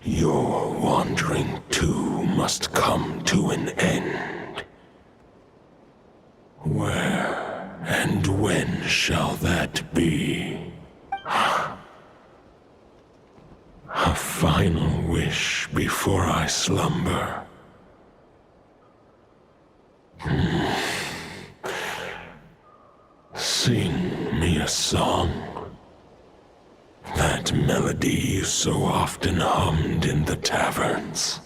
your wandering too must come to an end. Where and when shall that be? A final wish before I slumber. Sing me a song. That melody you so often hummed in the taverns.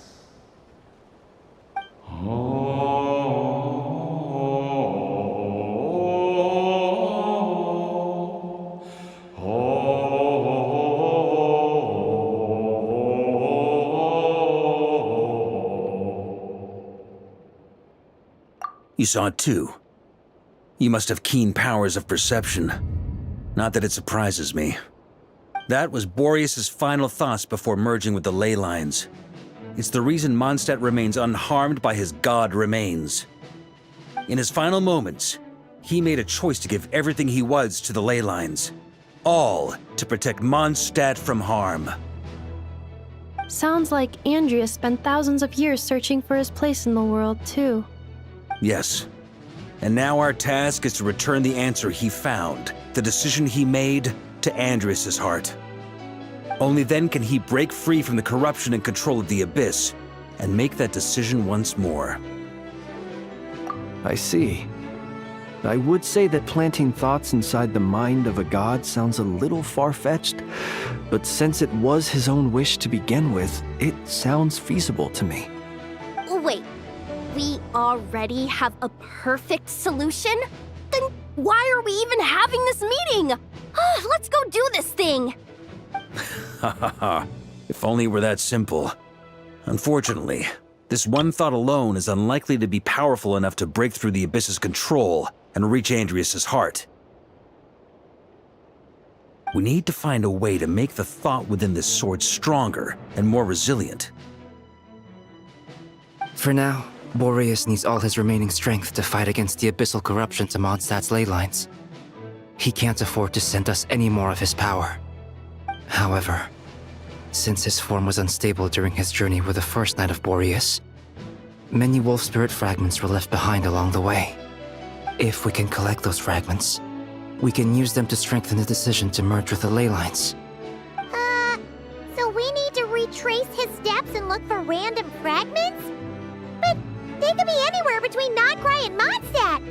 You saw it too. You must have keen powers of perception. Not that it surprises me. That was Boreas's final thoughts before merging with the ley lines. It's the reason Mondstadt remains unharmed by his god remains. In his final moments, he made a choice to give everything he was to the ley lines. All to protect Mondstadt from harm. Sounds like Andreas spent thousands of years searching for his place in the world, too. Yes. And now our task is to return the answer he found, the decision he made, to Andreas' heart. Only then can he break free from the corruption and control of the Abyss, and make that decision once more. I see. I would say that planting thoughts inside the mind of a god sounds a little far-fetched, but since it was his own wish to begin with, it sounds feasible to me. Wait, we already have a perfect solution? Then why are we even having this meeting? Let's go do this thing! Ha ha ha. If only it were that simple. Unfortunately, this one thought alone is unlikely to be powerful enough to break through the Abyss's control and reach Andreas' heart. We need to find a way to make the thought within this sword stronger and more resilient. For now, Boreas needs all his remaining strength to fight against the abyssal corruption to Mondstadt's ley lines. He can't afford to send us any more of his power. However, since his form was unstable during his journey with the first Knight of Boreas, many wolf spirit fragments were left behind along the way. If we can collect those fragments, we can use them to strengthen the decision to merge with the ley lines. So we need to retrace his steps and look for random fragments? But they could be anywhere between Nodcry and Mondstadt.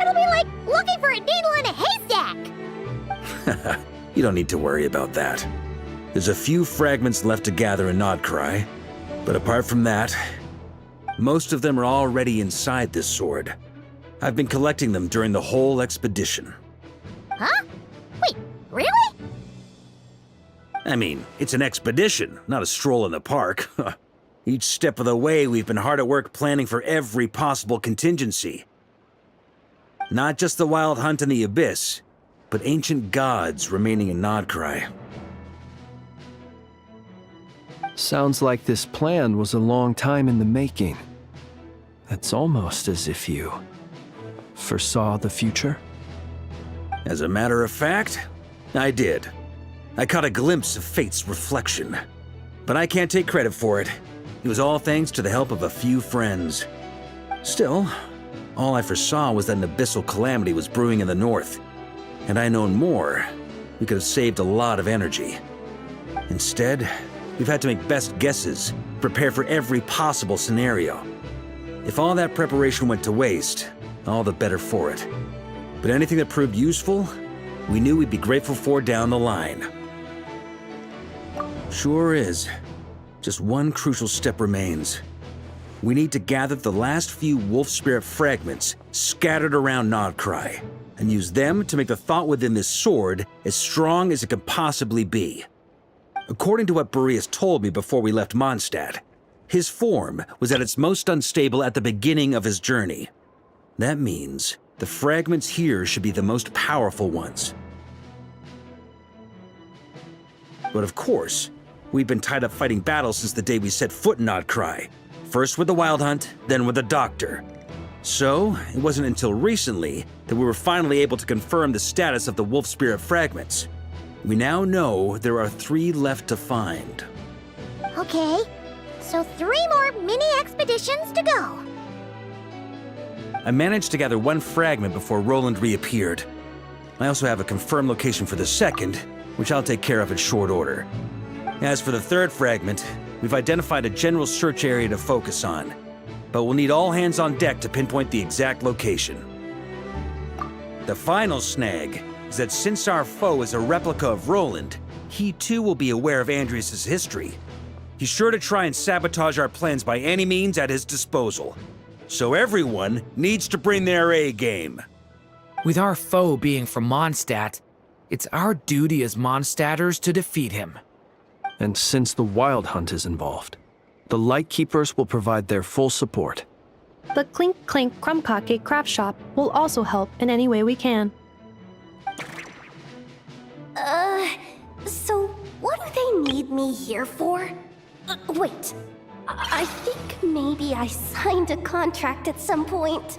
It'll be like looking for a needle in a haystack. You don't need to worry about that. There's a few fragments left to gather in Nodcry, but apart from that, most of them are already inside this sword. I've been collecting them during the whole expedition. Huh? Wait, really? I mean, it's an expedition, not a stroll in the park. Each step of the way, we've been hard at work planning for every possible contingency. Not just the wild hunt in the Abyss, but ancient gods remaining in Nodcry. Sounds like this plan was a long time in the making. It's almost as if you foresaw the future. As a matter of fact, I did. I caught a glimpse of fate's reflection. But I can't take credit for it. It was all thanks to the help of a few friends. Still, all I foresaw was that an abyssal calamity was brewing in the north. Had I known more, we could have saved a lot of energy. Instead, we've had to make best guesses, prepare for every possible scenario. If all that preparation went to waste, all the better for it. But anything that proved useful, we knew we'd be grateful for down the line. Sure is. Just one crucial step remains. We need to gather the last few wolf spirit fragments scattered around Nodcry and use them to make the thought within this sword as strong as it could possibly be. According to what Boreas told me before we left Mondstadt, his form was at its most unstable at the beginning of his journey. That means the fragments here should be the most powerful ones. But of course, we've been tied up fighting battles since the day we set foot in Outcry. First with the Wild Hunt, then with the Doctor. So, it wasn't until recently that we were finally able to confirm the status of the Wolf Spirit fragments. We now know there are 3 left to find. Okay, so 3 more mini expeditions to go. I managed to gather 1 fragment before Roland reappeared. I also have a confirmed location for the second, which I'll take care of in short order. As for the 3rd fragment, we've identified a general search area to focus on, but we'll need all hands on deck to pinpoint the exact location. The final snag is that since our foe is a replica of Roland, he too will be aware of Andrias' history. He's sure to try and sabotage our plans by any means at his disposal. So everyone needs to bring their A game. With our foe being from Mondstadt, it's our duty as Mondstatters to defeat him. And since the Wild Hunt is involved, the Lightkeepers will provide their full support. The Clink Clink Krumkake craft shop will also help in any way we can. So what do they need me here for? Wait, I think maybe I signed a contract at some point.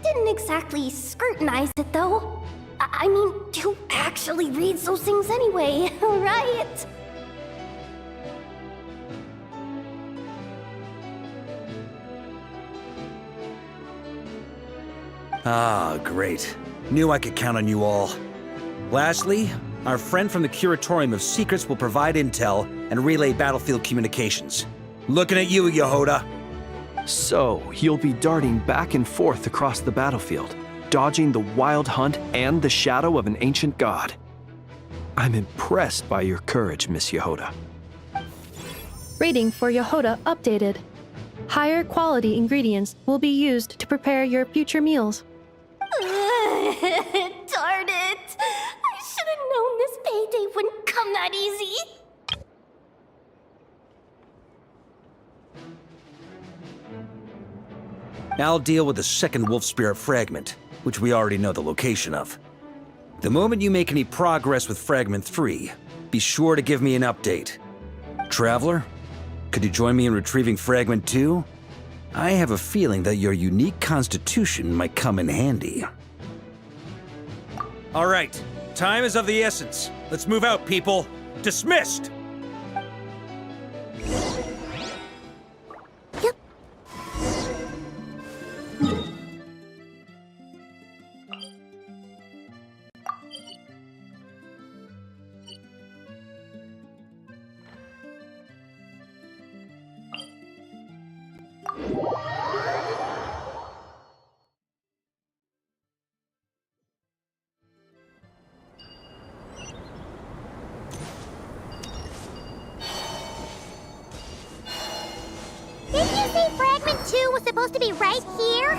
Didn't exactly scrutinize it though. I mean, who actually reads those things anyway, right? Ah, great. Knew I could count on you all. Lastly, our friend from the Curatorium of Secrets will provide intel and relay battlefield communications. Looking at you, Yehoda. So, you'll be darting back and forth across the battlefield, dodging the Wild Hunt and the shadow of an ancient god. I'm impressed by your courage, Miss Yehoda. Rating for Yehoda updated. Higher quality ingredients will be used to prepare your future meals. Darn it! I should have known this payday wouldn't come that easy. I'll deal with the second Wolf Spirit fragment, which we already know the location of. The moment you make any progress with Fragment 3, be sure to give me an update. Traveler, could you join me in retrieving Fragment 2? I have a feeling that your unique constitution might come in handy. All right, time is of the essence. Let's move out, people. Dismissed! Didn't you say Fragment 2 was supposed to be right here?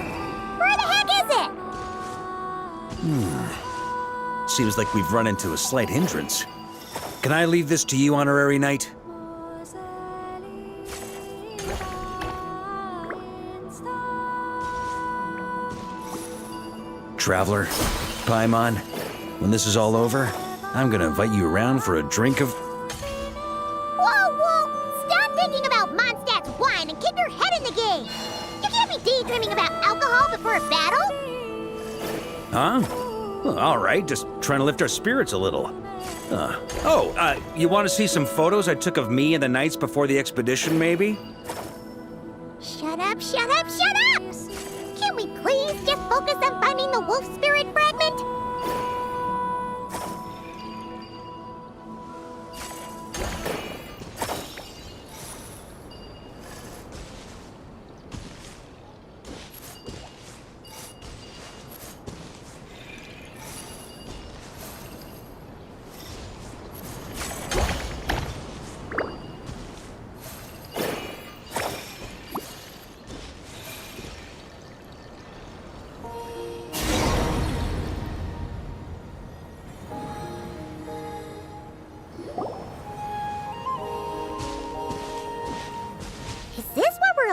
Where the heck is it? Seems like we've run into a slight hindrance. Can I leave this to you, Honorary Knight? Traveler, Paimon, when this is all over, I'm gonna invite you around for a drink of... Whoa! Stop thinking about Mondstadt's wine and keep your head in the game! You can't be daydreaming about alcohol before a battle! Huh? Well, all right, just trying to lift our spirits a little. You want to see some photos I took of me and the knights before the expedition, maybe? Shut up! Can't we please just focus on finding the Wolf Spirit fragment?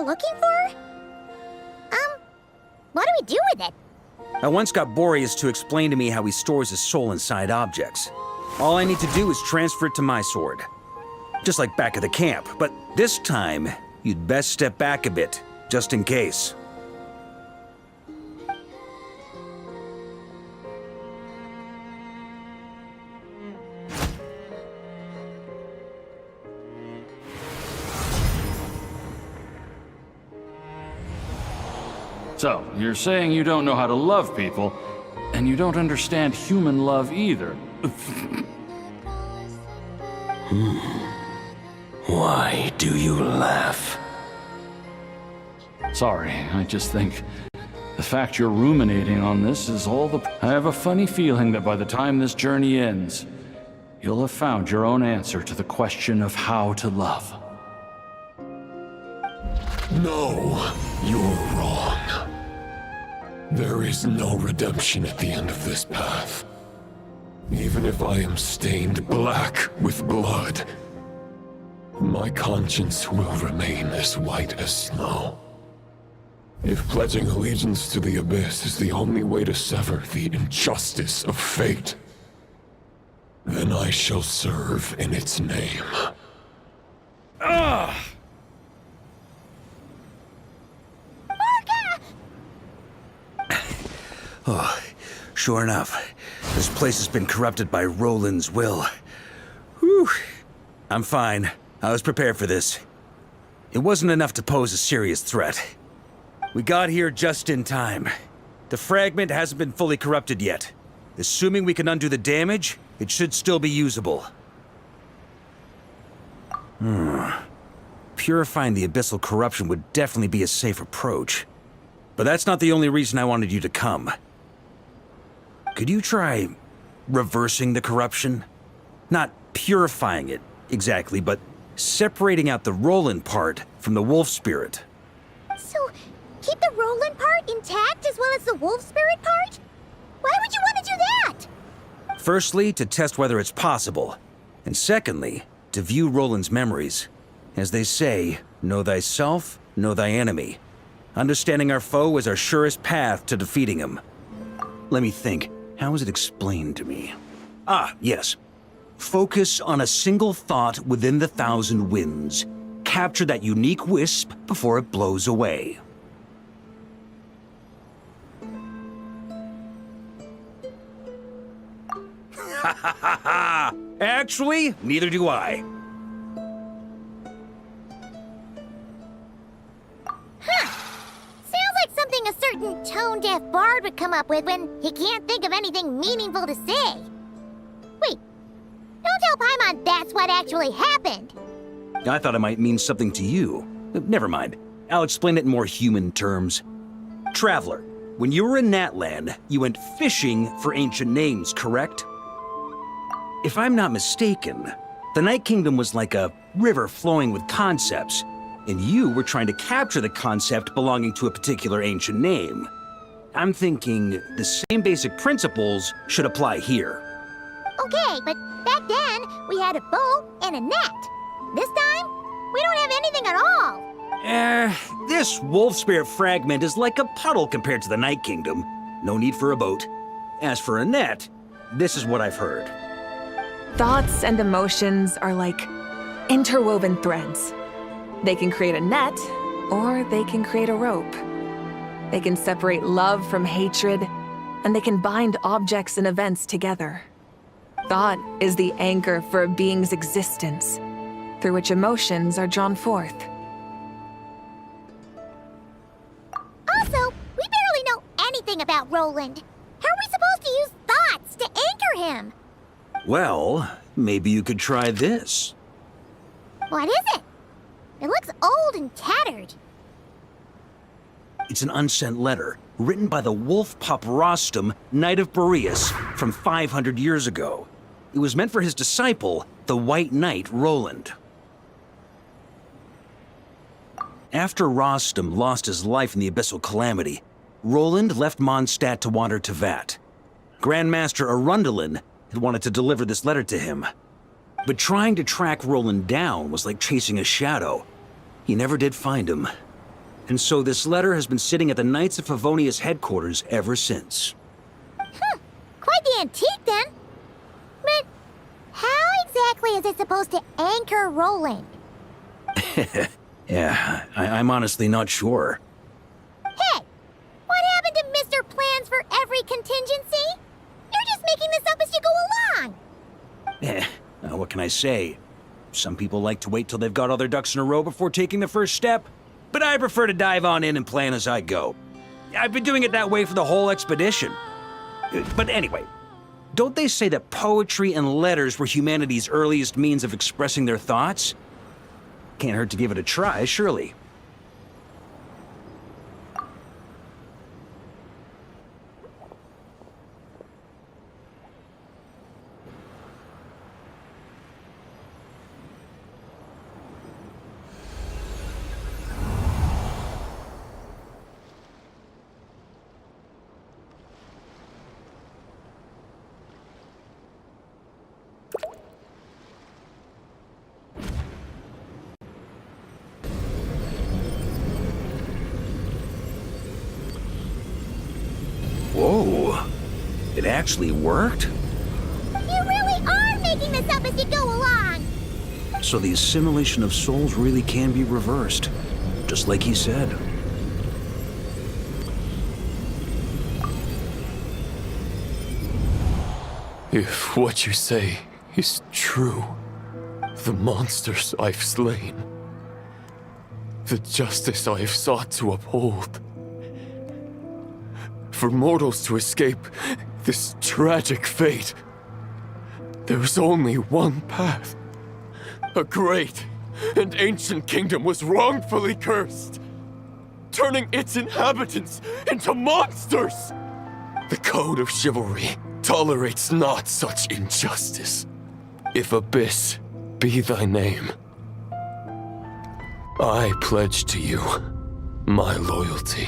we're looking for? What do we do with it? I once got Boreas to explain to me how he stores his soul inside objects. All I need to do is transfer it to my sword. Just like back at the camp, but this time, you'd best step back a bit, just in case. So, you're saying you don't know how to love people, and you don't understand human love either. Why do you laugh? Sorry, I just think the fact you're ruminating on this is all the... I have a funny feeling that by the time this journey ends, you'll have found your own answer to the question of how to love. No, you're wrong. There is no redemption at the end of this path. Even if I am stained black with blood, my conscience will remain as white as snow. If pledging allegiance to the Abyss is the only way to sever the injustice of fate, then I shall serve in its name. Ugh! Oh, sure enough, this place has been corrupted by Roland's will. Whew. I'm fine. I was prepared for this. It wasn't enough to pose a serious threat. We got here just in time. The fragment hasn't been fully corrupted yet. Assuming we can undo the damage, it should still be usable. Purifying the abyssal corruption would definitely be a safe approach. But that's not the only reason I wanted you to come. Could you try reversing the corruption? Not purifying it, exactly, but separating out the Roland part from the wolf spirit. So, keep the Roland part intact as well as the wolf spirit part? Why would you want to do that? Firstly, to test whether it's possible. And secondly, to view Roland's memories. As they say, know thyself, know thy enemy. Understanding our foe is our surest path to defeating him. Let me think. How was it explained to me? Ah, yes. Focus on a single thought within the 1,000 winds. Capture that unique wisp before it blows away. Ha ha ha ha! Actually, neither do I. Sounds like something a certain tone-deaf bard would come up with when he can't think of anything meaningful to say. Wait, don't tell Paimon that's what actually happened. I thought it might mean something to you. Never mind. I'll explain it in more human terms. Traveler, when you were in Natland, you went fishing for ancient names, correct? If I'm not mistaken, the Night Kingdom was like a river flowing with concepts, and you were trying to capture the concept belonging to a particular ancient name. I'm thinking the same basic principles should apply here. Okay, but back then, we had a bow and a net. This time, we don't have anything at all. This wolf spirit fragment is like a puddle compared to the Night Kingdom. No need for a boat. As for a net, this is what I've heard. Thoughts and emotions are like interwoven threads. They can create a net, or they can create a rope. They can separate love from hatred, and they can bind objects and events together. Thought is the anchor for a being's existence, through which emotions are drawn forth. Also, we barely know anything about Roland. How are we supposed to use thoughts to anchor him? Well, maybe you could try this. What is it? It looks old and tattered. It's an unsent letter, written by the wolf pup Rostam, Knight of Boreas, from 500 years ago. It was meant for his disciple, the White Knight Roland. After Rostam lost his life in the Abyssal Calamity, Roland left Mondstadt to wander to Vat. Grandmaster Arundelen had wanted to deliver this letter to him. But trying to track Roland down was like chasing a shadow. He never did find him. And so this letter has been sitting at the Knights of Favonius headquarters ever since. Quite the antique, then. But how exactly is it supposed to anchor Roland? Yeah, I'm honestly not sure. Hey! What happened to Mr. Plans for every contingency? You're just making this up as you go along! What can I say? Some people like to wait till they've got all their ducks in a row before taking the first step, but I prefer to dive on in and plan as I go. I've been doing it that way for the whole expedition. But anyway, don't they say that poetry and letters were humanity's earliest means of expressing their thoughts? Can't hurt to give it a try, surely. Whoa, it actually worked? You really are making this up as you go along! So the assimilation of souls really can be reversed, just like he said. If what you say is true, the monsters I've slain, the justice I have sought to uphold, for mortals to escape this tragic fate, there's only one path. A great and ancient kingdom was wrongfully cursed, turning its inhabitants into monsters. The code of chivalry tolerates not such injustice. If Abyss be thy name, I pledge to you my loyalty.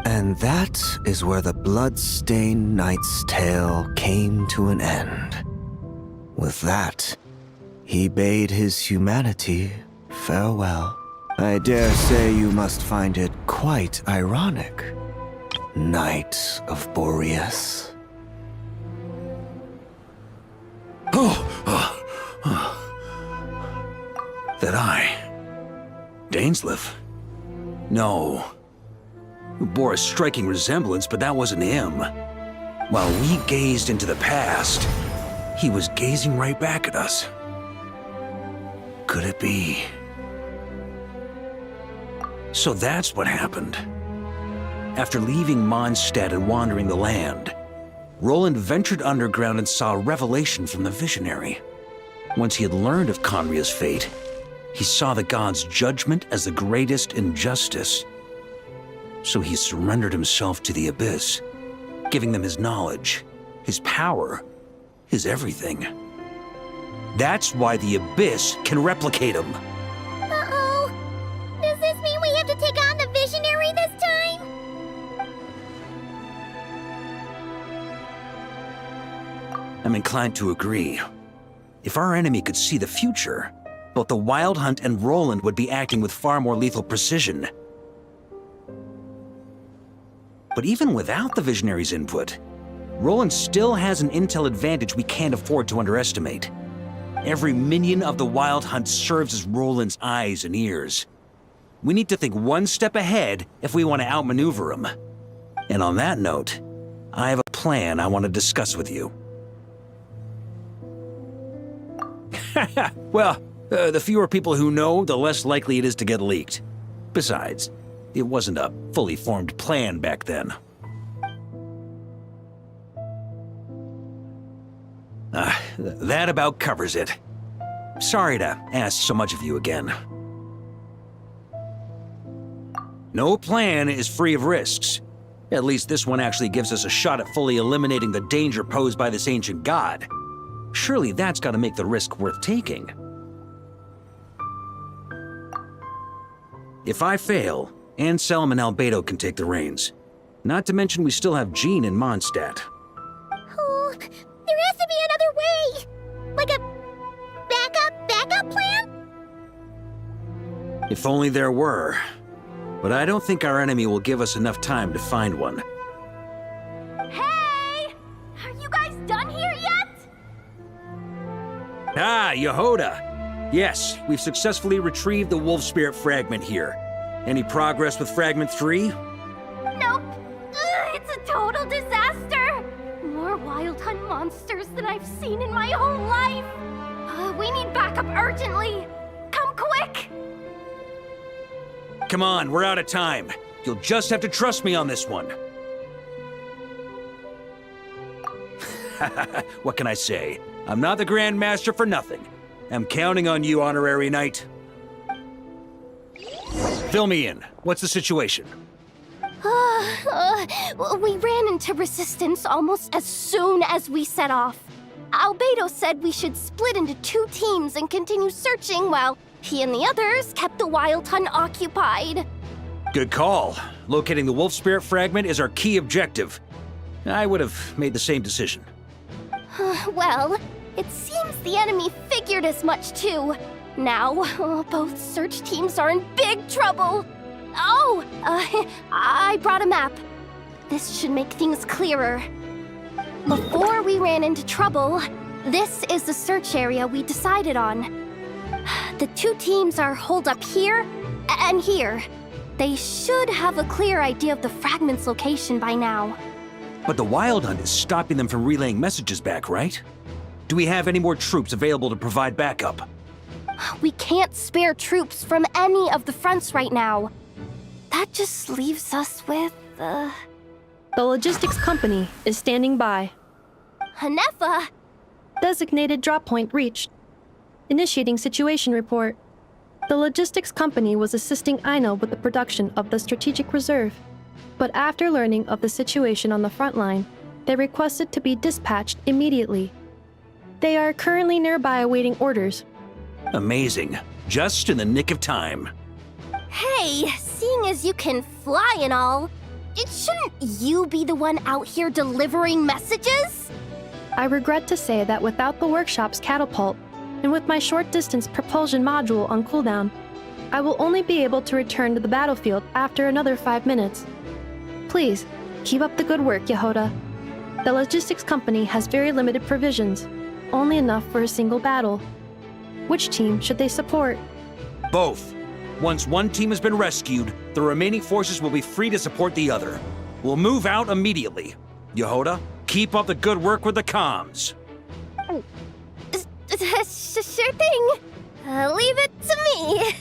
And that is where the blood-stained knight's tale came to an end. With that, he bade his humanity farewell. I dare say you must find it quite ironic, Knight of Boreas. That I... Dainsleif? No. Bore a striking resemblance, but that wasn't him. While we gazed into the past, he was gazing right back at us. Could it be? So that's what happened. After leaving Mondstadt and wandering the land, Roland ventured underground and saw a revelation from the visionary. Once he had learned of Conria's fate, he saw the gods' judgment as the greatest injustice. So he surrendered himself to the Abyss, giving them his knowledge, his power, his everything. That's why the Abyss can replicate him. Uh-oh. Does this mean we have to take on the Visionary this time? I'm inclined to agree. If our enemy could see the future, both the Wild Hunt and Roland would be acting with far more lethal precision. But even without the Visionary's input, Roland still has an intel advantage we can't afford to underestimate. Every minion of the Wild Hunt serves as Roland's eyes and ears. We need to think one step ahead if we want to outmaneuver him. And on that note, I have a plan I want to discuss with you. Well, the fewer people who know, the less likely it is to get leaked. Besides, it wasn't a fully formed plan back then. That about covers it. Sorry to ask so much of you again. No plan is free of risks. At least this one actually gives us a shot at fully eliminating the danger posed by this ancient god. Surely that's got to make the risk worth taking. If I fail, Anselm and Albedo can take the reins. Not to mention we still have Jean in Mondstadt. Oh, there has to be another way! Like a backup plan? If only there were. but I don't think our enemy will give us enough time to find one. Hey! Are you guys done here yet? Ah, Yehoda! Yes, we've successfully retrieved the Wolf Spirit fragment here. Any progress with Fragment 3? Nope. It's a total disaster. More Wild Hunt monsters than I've seen in my whole life. We need backup urgently. Come quick! Come on, we're out of time. You'll just have to trust me on this one. What can I say? I'm not the Grand Master for nothing. I'm counting on you, Honorary Knight. Fill me in. What's the situation? We ran into resistance almost as soon as we set off. Albedo said we should split into 2 teams and continue searching while he and the others kept the Wild Hunt occupied. Good call. Locating the Wolf Spirit fragment is our key objective. I would have made the same decision. Well, it seems the enemy figured as much too. Now, both search teams are in big trouble. Oh, I brought a map. This should make things clearer. Before we ran into trouble, this is the search area we decided on. The 2 teams are holed up here and here. They should have a clear idea of the fragment's location by now. But the Wild Hunt is stopping them from relaying messages back, right? Do we have any more troops available to provide backup? We can't spare troops from any of the fronts right now. That just leaves us with, The logistics company is standing by. Hanefa! Designated drop point reached. Initiating situation report. The logistics company was assisting Aino with the production of the strategic reserve. But after learning of the situation on the front line, they requested to be dispatched immediately. They are currently nearby awaiting orders. Amazing. Just in the nick of time. Hey, seeing as you can fly and all, shouldn't you be the one out here delivering messages? I regret to say that without the workshop's catapult, and with my short-distance propulsion module on cooldown, I will only be able to return to the battlefield after another 5 minutes. Please, keep up the good work, Yehoda. The logistics company has very limited provisions, only enough for a single battle. Which team should they support? Both. Once one team has been rescued, the remaining forces will be free to support the other. We'll move out immediately. Yehoda, keep up the good work with the comms. Sure thing. Leave it to me.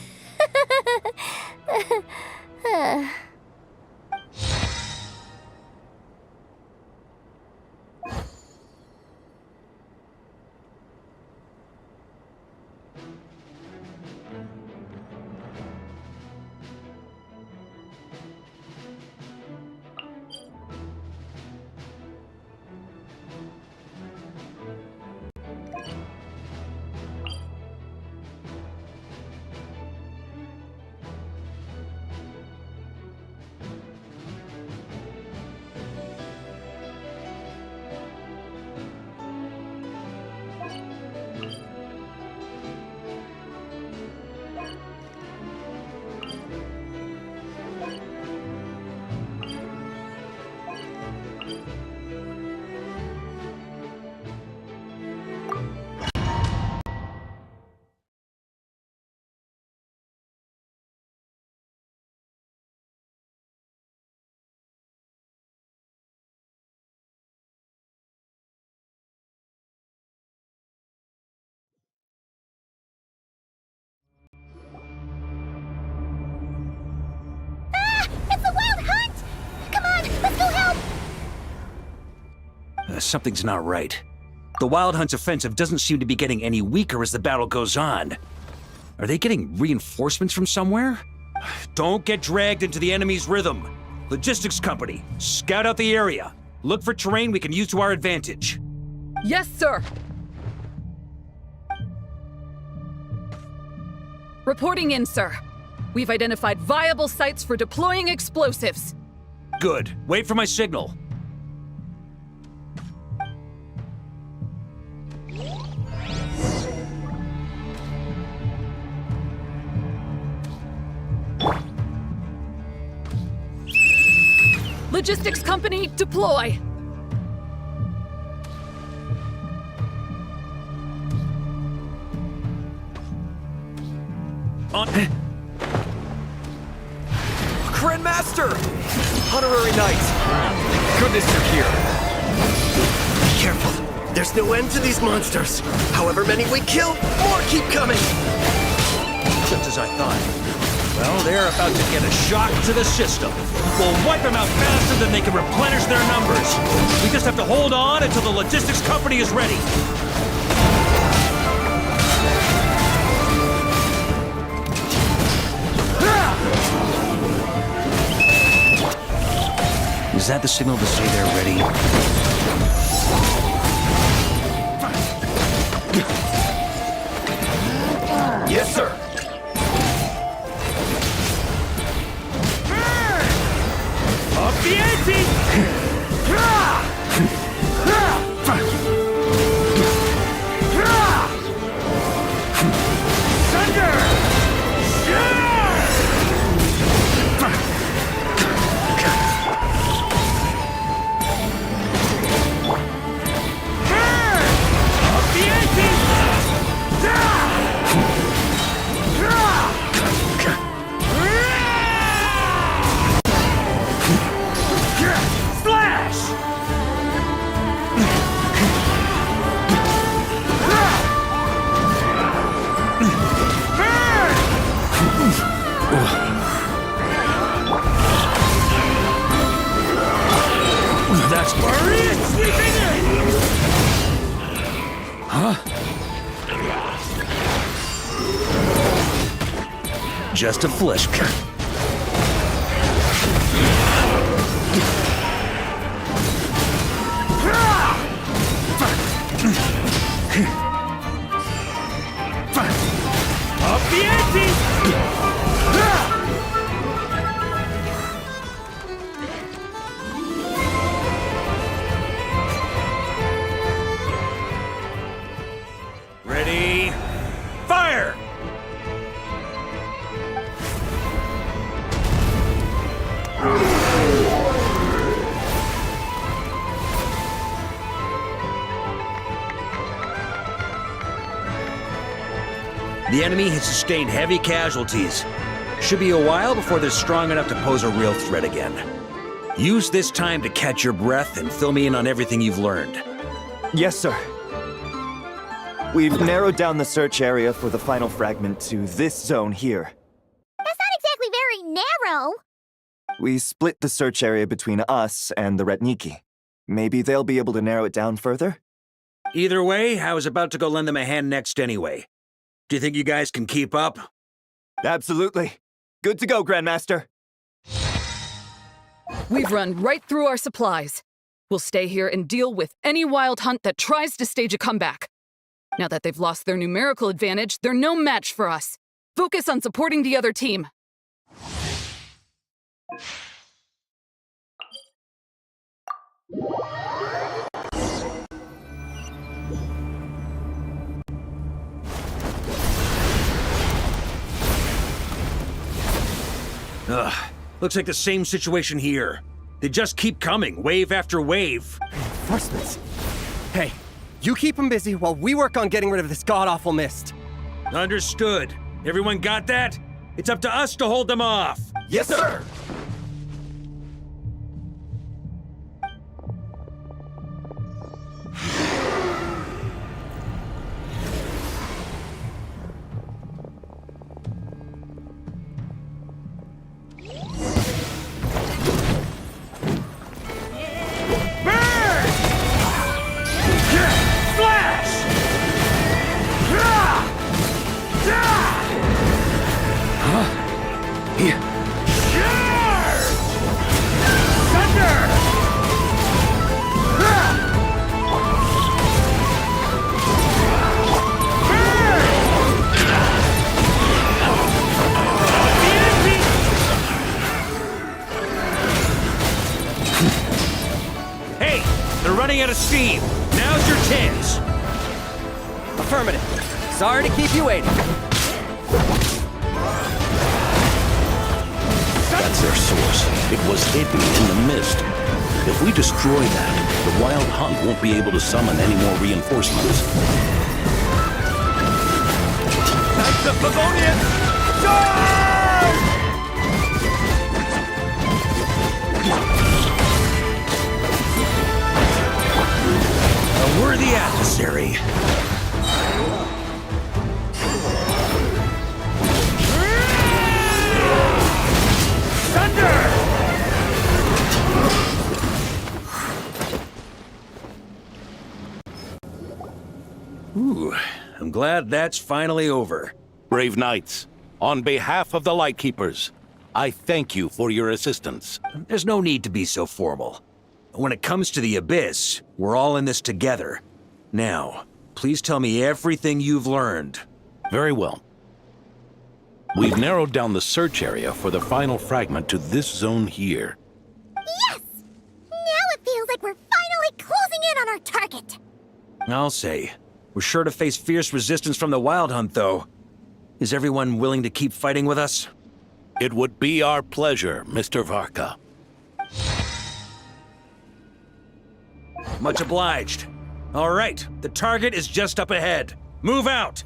Something's not right. The Wild Hunt's offensive doesn't seem to be getting any weaker as the battle goes on. Are they getting reinforcements from somewhere? Don't get dragged into the enemy's rhythm. Logistics company, scout out the area. Look for terrain we can use to our advantage. Yes, sir. Reporting in, sir. We've identified viable sites for deploying explosives. Good. Wait for my signal. Logistics company, deploy! Grandmaster! Honorary Knight! Goodness you're here! Be careful. There's no end to these monsters. However many we kill, more keep coming. Just as I thought. Well, they're about to get a shock to the system. We'll wipe them out faster than they can replenish their numbers. We just have to hold on until the logistics company is ready. Is that the signal to say they're ready? Yes, sir. Up the ante! That's Maria sweeping in! Huh? Just a flesh cut. Up the ante! Ready, fire! The enemy has sustained heavy casualties. Should be a while before they're strong enough to pose a real threat again. Use this time to catch your breath and fill me in on everything you've learned. Yes, sir. We've narrowed down the search area for the final fragment to this zone here. That's not exactly very narrow. We split the search area between us and the Retniki. Maybe they'll be able to narrow it down further? Either way, I was about to go lend them a hand next anyway. Do you think you guys can keep up? Absolutely. Good to go, Grandmaster. We've run right through our supplies. We'll stay here and deal with any wild hunt that tries to stage a comeback. Now that they've lost their numerical advantage, they're no match for us. Focus on supporting the other team. Ugh, looks like the same situation here. They just keep coming, wave after wave. Reinforcements. Hey, you keep them busy while we work on getting rid of this god-awful mist. Understood. Everyone got that? It's up to us to hold them off. Yes, sir! Running out of steam. Now's your chance. Affirmative. Sorry to keep you waiting. Thunder! That's their source. It was hidden in the mist. If we destroy that, the Wild Hunt won't be able to summon any more reinforcements. Knights of Favonius! Charge! A worthy adversary. Thunder! Ooh, I'm glad that's finally over. Brave knights, on behalf of the Lightkeepers, I thank you for your assistance. There's no need to be so formal. When it comes to the Abyss, we're all in this together. Now, please tell me everything you've learned. Very well. We've narrowed down the search area for the final fragment to this zone here. Yes! Now it feels like we're finally closing in on our target. I'll say. We're sure to face fierce resistance from the Wild Hunt, though. Is everyone willing to keep fighting with us? It would be our pleasure, Mr. Varka. Much obliged. All right, the target is just up ahead. Move out!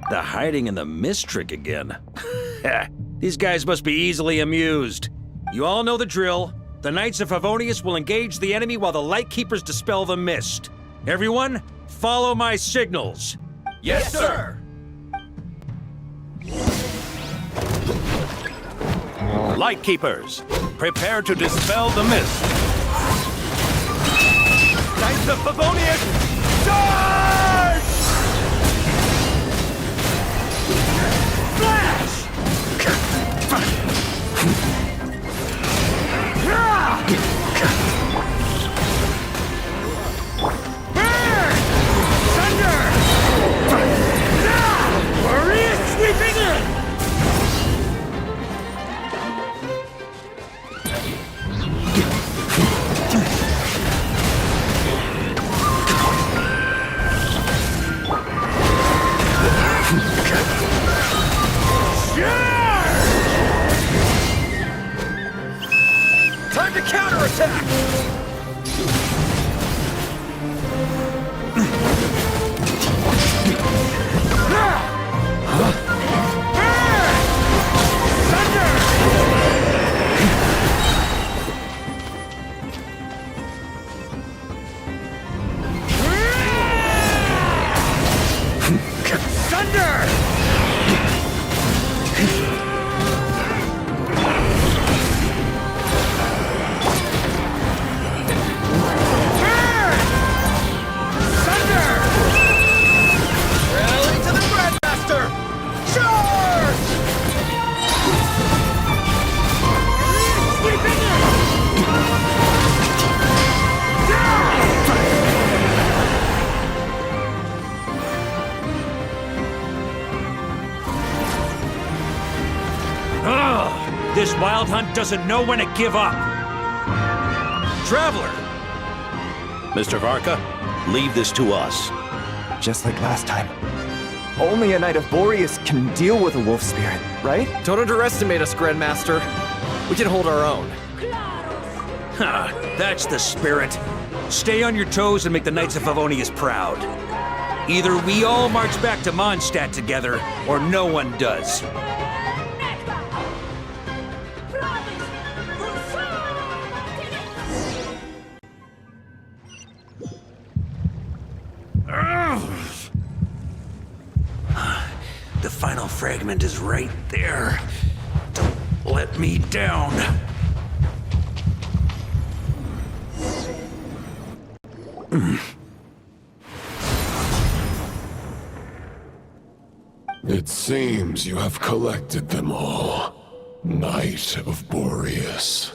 The hiding in the mist trick again. These guys must be easily amused. You all know the drill. The Knights of Favonius will engage the enemy while the Lightkeepers dispel the mist. Everyone, follow my signals. Yes, sir! Lightkeepers, prepare to dispel the mist. Knights of Favonius, charge! Flash! Burn! Thunder! Warrior sweeping in! Time to counterattack! This Wild Hunt doesn't know when to give up. Traveler! Mr. Varka, leave this to us. Just like last time. Only a Knight of Boreas can deal with a wolf spirit, right? Don't underestimate us, Grandmaster. We can hold our own. Ha! That's the spirit. Stay on your toes and make the Knights of Favonius proud. Either we all march back to Mondstadt together, or no one does. The final fragment is right there. Don't let me down. It seems you have collected them all, Knight of Boreas.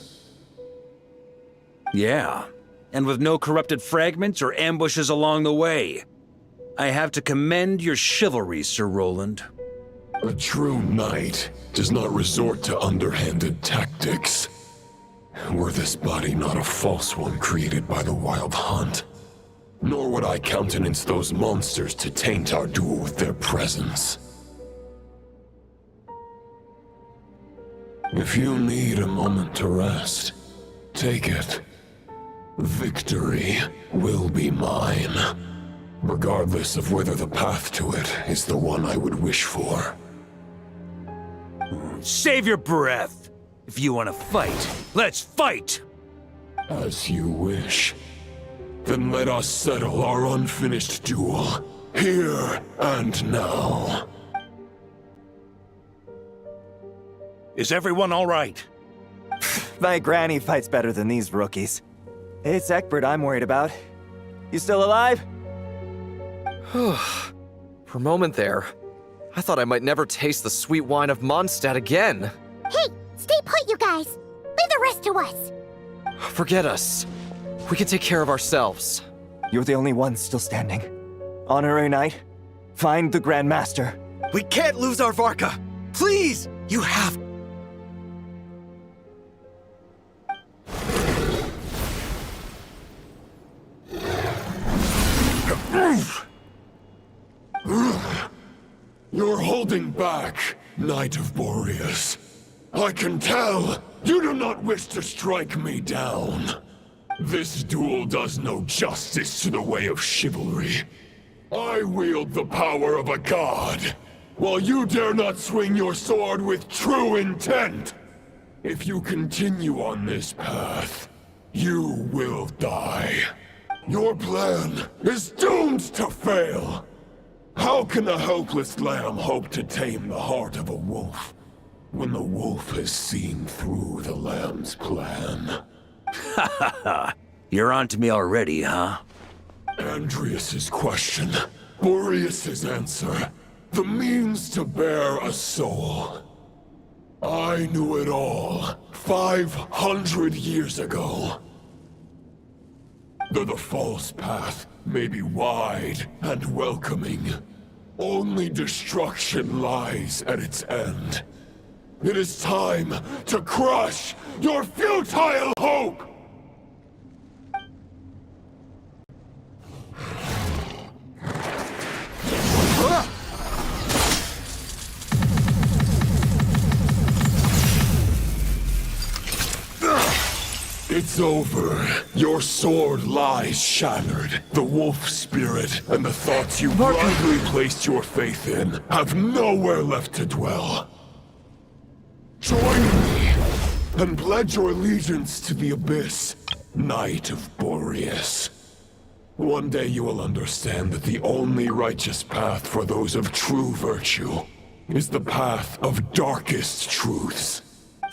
Yeah, and with no corrupted fragments or ambushes along the way. I have to commend your chivalry, Sir Roland. A true knight does not resort to underhanded tactics. Were this body not a false one created by the Wild Hunt, nor would I countenance those monsters to taint our duel with their presence. If you need a moment to rest, take it. Victory will be mine, regardless of whether the path to it is the one I would wish for. Save your breath! If you want to fight, let's fight! As you wish. Then let us settle our unfinished duel, here and now. Is everyone all right? My granny fights better than these rookies. It's Egbert I'm worried about. You still alive? For a moment there, I thought I might never taste the sweet wine of Mondstadt again. Hey, stay put, you guys. Leave the rest to us. Forget us. We can take care of ourselves. You're the only one still standing. Honorary Knight, find the Grand Master. We can't lose our Varka! Please! You have... You're holding back, Knight of Boreas. I can tell you do not wish to strike me down. This duel does no justice to the way of chivalry. I wield the power of a god, while you dare not swing your sword with true intent. If you continue on this path, you will die. Your plan is doomed to fail. How can a helpless lamb hope to tame the heart of a wolf, when the wolf has seen through the lamb's plan? Ha ha ha! You're on to me already, huh? Andrias's question, Boreas's answer, the means to bear a soul. I knew it all 500 years ago. Though the false path may be wide and welcoming, only destruction lies at its end. It is time to crush your futile hope! It's over. Your sword lies shattered. The wolf spirit and the thoughts you blindly placed your faith in have nowhere left to dwell. Join me and pledge your allegiance to the abyss, Knight of Boreas. One day you will understand that the only righteous path for those of true virtue is the path of darkest truths.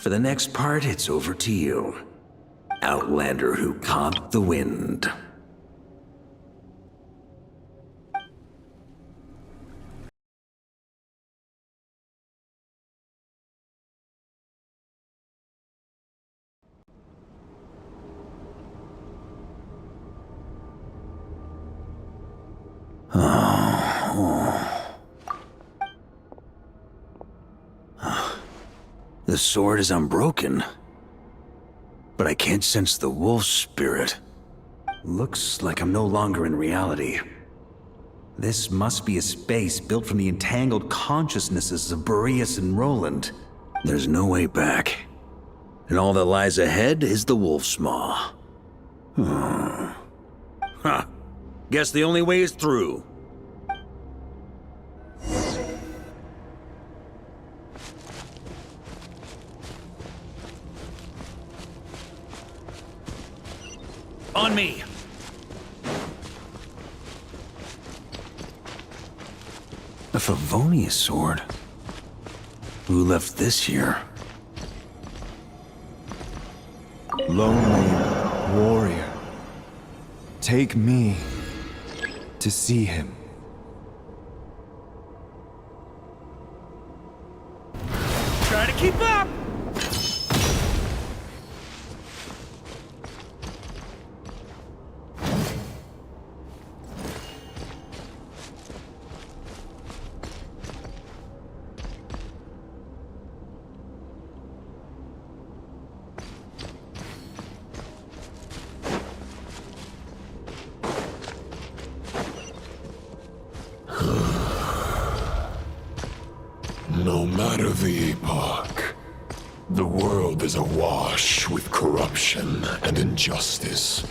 For the next part, it's over to you. Outlander who caught the wind. The sword is unbroken, but I can't sense the wolf spirit. Looks like I'm no longer in reality. This must be a space built from the entangled consciousnesses of Boreas and Roland. There's no way back. And all that lies ahead is the wolf's maw. Huh. Guess the only way is through. On me! A Favonius sword? Who left this here? Lonely warrior, take me to see him. Try to keep up! matter the epoch, the world is awash with corruption and injustice.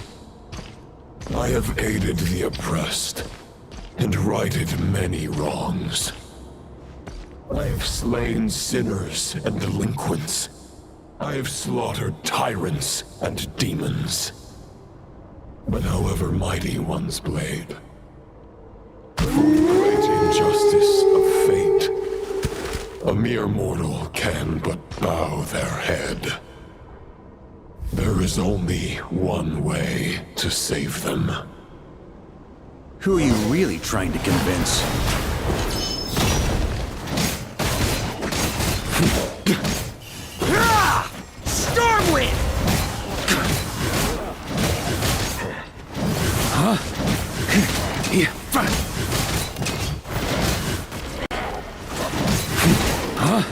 I have aided the oppressed and righted many wrongs. I have slain sinners and delinquents. I have slaughtered tyrants and demons. But however mighty one's blade, for the great injustice of fate, a mere mortal can but bow their head. There is only one way to save them. Who are you really trying to convince? Stormwind! Huh? Yeah. Huh?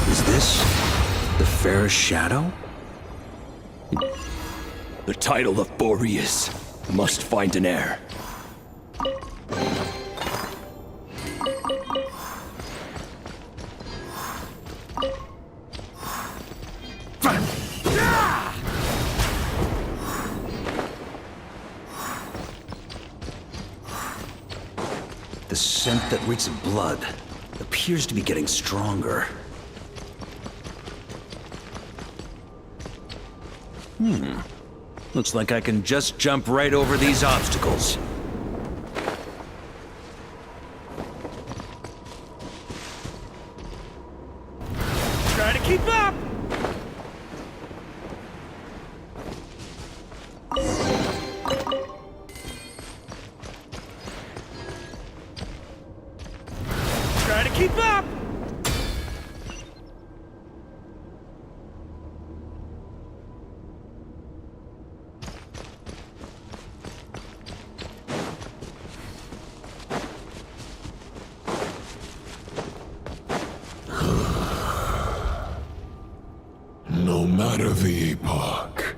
Is this the fairest shadow? The title of Boreas must find an heir. The scent that reeks of blood appears to be getting stronger. Looks like I can just jump right over these obstacles. Try to keep up! Try to keep up! No matter the epoch,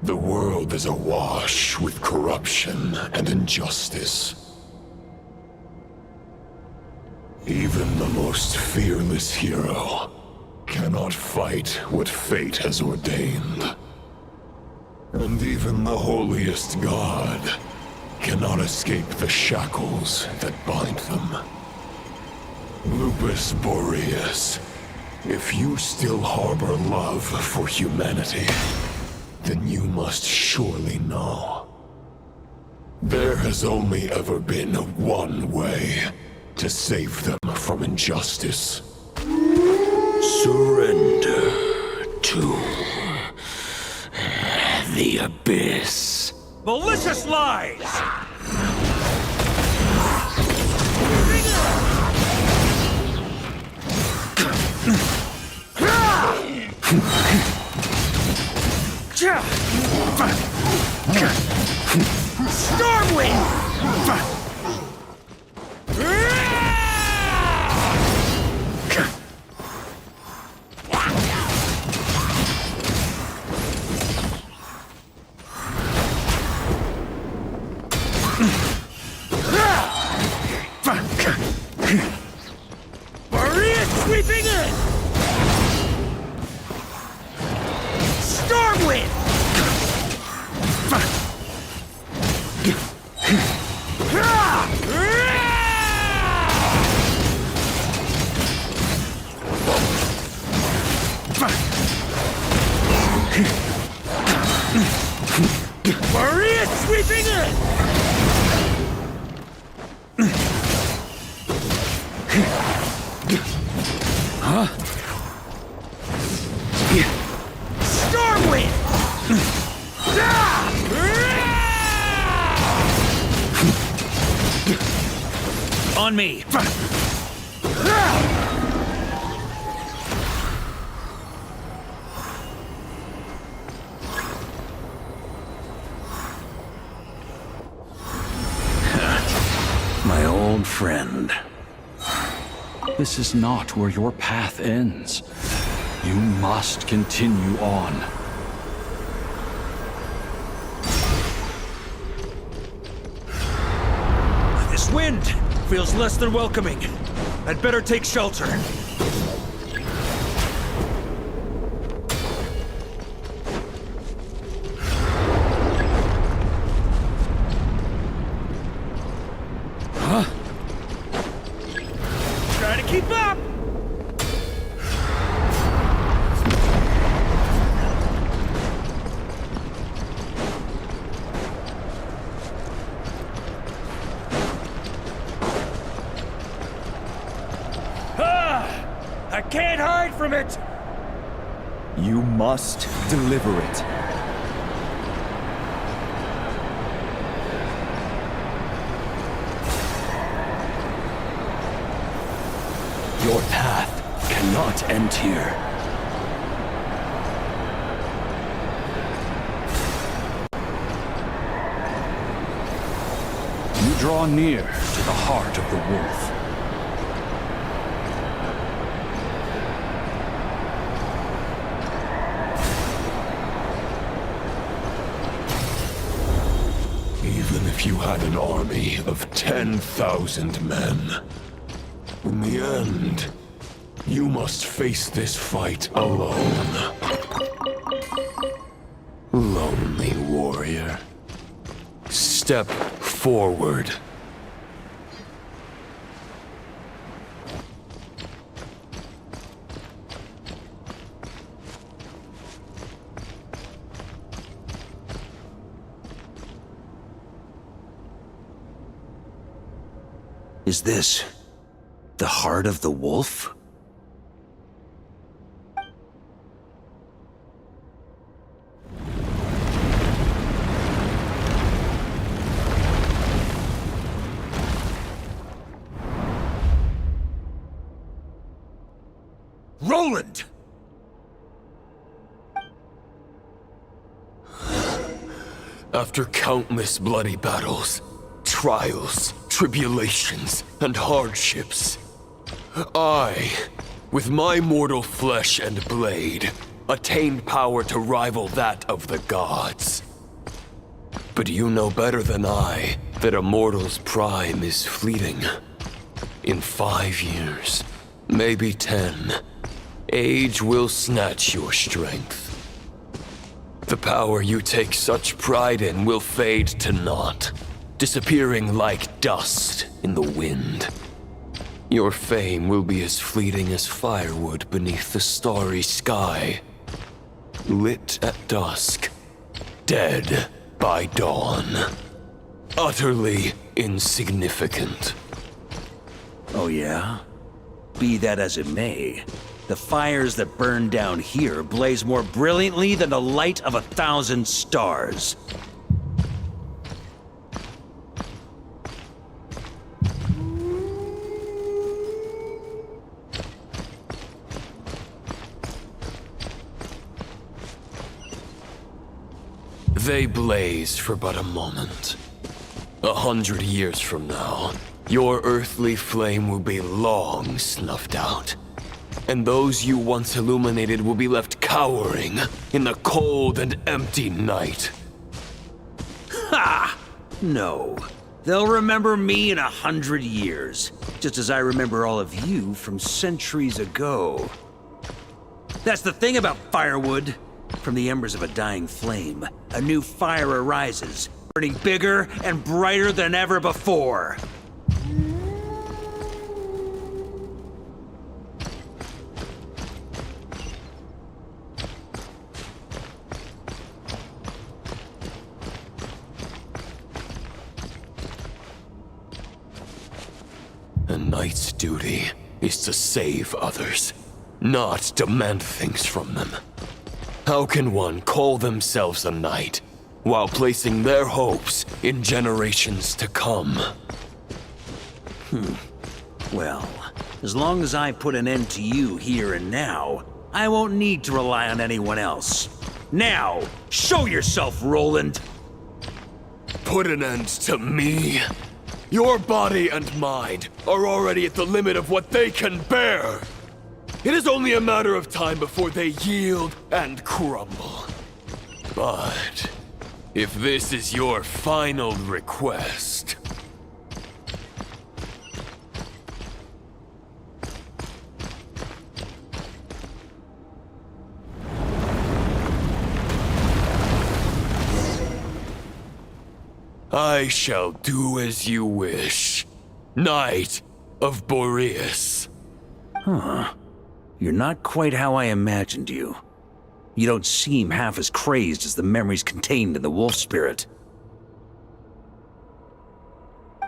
the world is awash with corruption and injustice. Even the most fearless hero cannot fight what fate has ordained. And even the holiest god cannot escape the shackles that bind them. Lupus Boreas, if you still harbor love for humanity, then you must surely know. There has only ever been one way to save them from injustice. Surrender to the abyss. Malicious lies! Stormwind! Maria sweeping in! Stormwind! Maria sweeping in! Huh? On me! My old friend. This is not where your path ends. You must continue on. This wind feels less than welcoming. I'd better take shelter. Huh? Try to keep up! I can't hide from it! You must deliver it. Your path cannot end here. You draw near to the heart of the wolf. Even if you had an army of 10,000 men, in the end, you must face this fight alone. Lonely warrior. Step forward. Is this the heart of the wolf? Roland! After countless bloody battles, trials, tribulations, and hardships, I, with my mortal flesh and blade, attained power to rival that of the gods. But you know better than I that a mortal's prime is fleeting. In 5 years, maybe 10, age will snatch your strength. The power you take such pride in will fade to naught, disappearing like dust in the wind. Your fame will be as fleeting as firewood beneath the starry sky, lit at dusk, dead by dawn. Utterly insignificant. Oh yeah? Be that as it may, the fires that burn down here blaze more brilliantly than the light of 1,000 stars. They blaze for but a moment. 100 years from now, your earthly flame will be long snuffed out. And those you once illuminated will be left cowering in the cold and empty night. Ha! No. They'll remember me in 100 years, just as I remember all of you from centuries ago. That's the thing about firewood. From the embers of a dying flame, a new fire arises, burning bigger and brighter than ever before. A knight's duty is to save others, not demand things from them. How can one call themselves a knight while placing their hopes in generations to come? Well, as long as I put an end to you here and now, I won't need to rely on anyone else. Now, show yourself, Roland! Put an end to me? Your body and mind are already at the limit of what they can bear. It is only a matter of time before they yield and crumble. But if this is your final request... I shall do as you wish, Knight of Boreas. Huh. You're not quite how I imagined you. You don't seem half as crazed as the memories contained in the wolf spirit.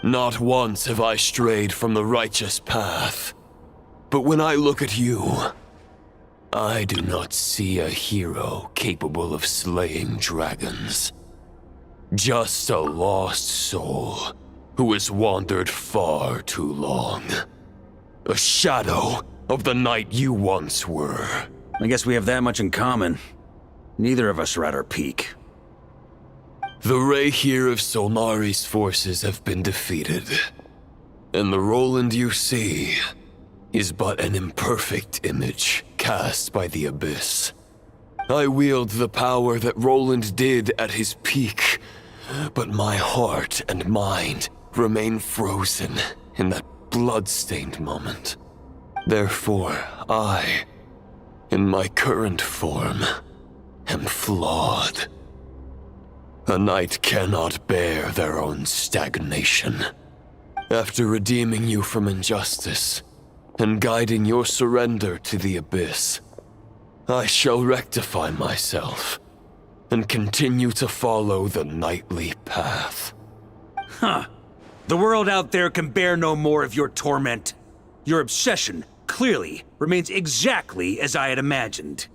Not once have I strayed from the righteous path. But when I look at you, I do not see a hero capable of slaying dragons. Just a lost soul who has wandered far too long. A shadow of the knight you once were. I guess we have that much in common. Neither of us are at our peak. The Rahyr of Solnari's forces have been defeated, and the Roland you see is but an imperfect image cast by the Abyss. I wield the power that Roland did at his peak, but my heart and mind remain frozen in that blood-stained moment. Therefore, I, in my current form, am flawed. A knight cannot bear their own stagnation. After redeeming you from injustice and guiding your surrender to the Abyss, I shall rectify myself and continue to follow the knightly path. Huh. The world out there can bear no more of your torment. Your obsession, clearly, remains exactly as I had imagined.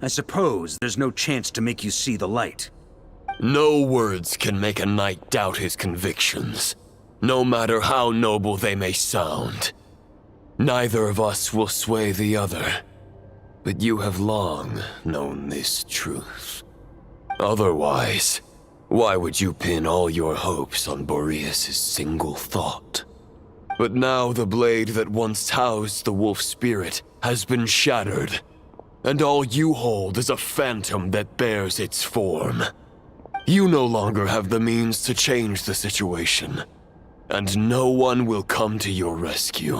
I suppose there's no chance to make you see the light. No words can make a knight doubt his convictions, no matter how noble they may sound. Neither of us will sway the other, but you have long known this truth. Otherwise, why would you pin all your hopes on Boreas' single thought? But now the blade that once housed the wolf spirit has been shattered, and all you hold is a phantom that bears its form. You no longer have the means to change the situation, and no one will come to your rescue.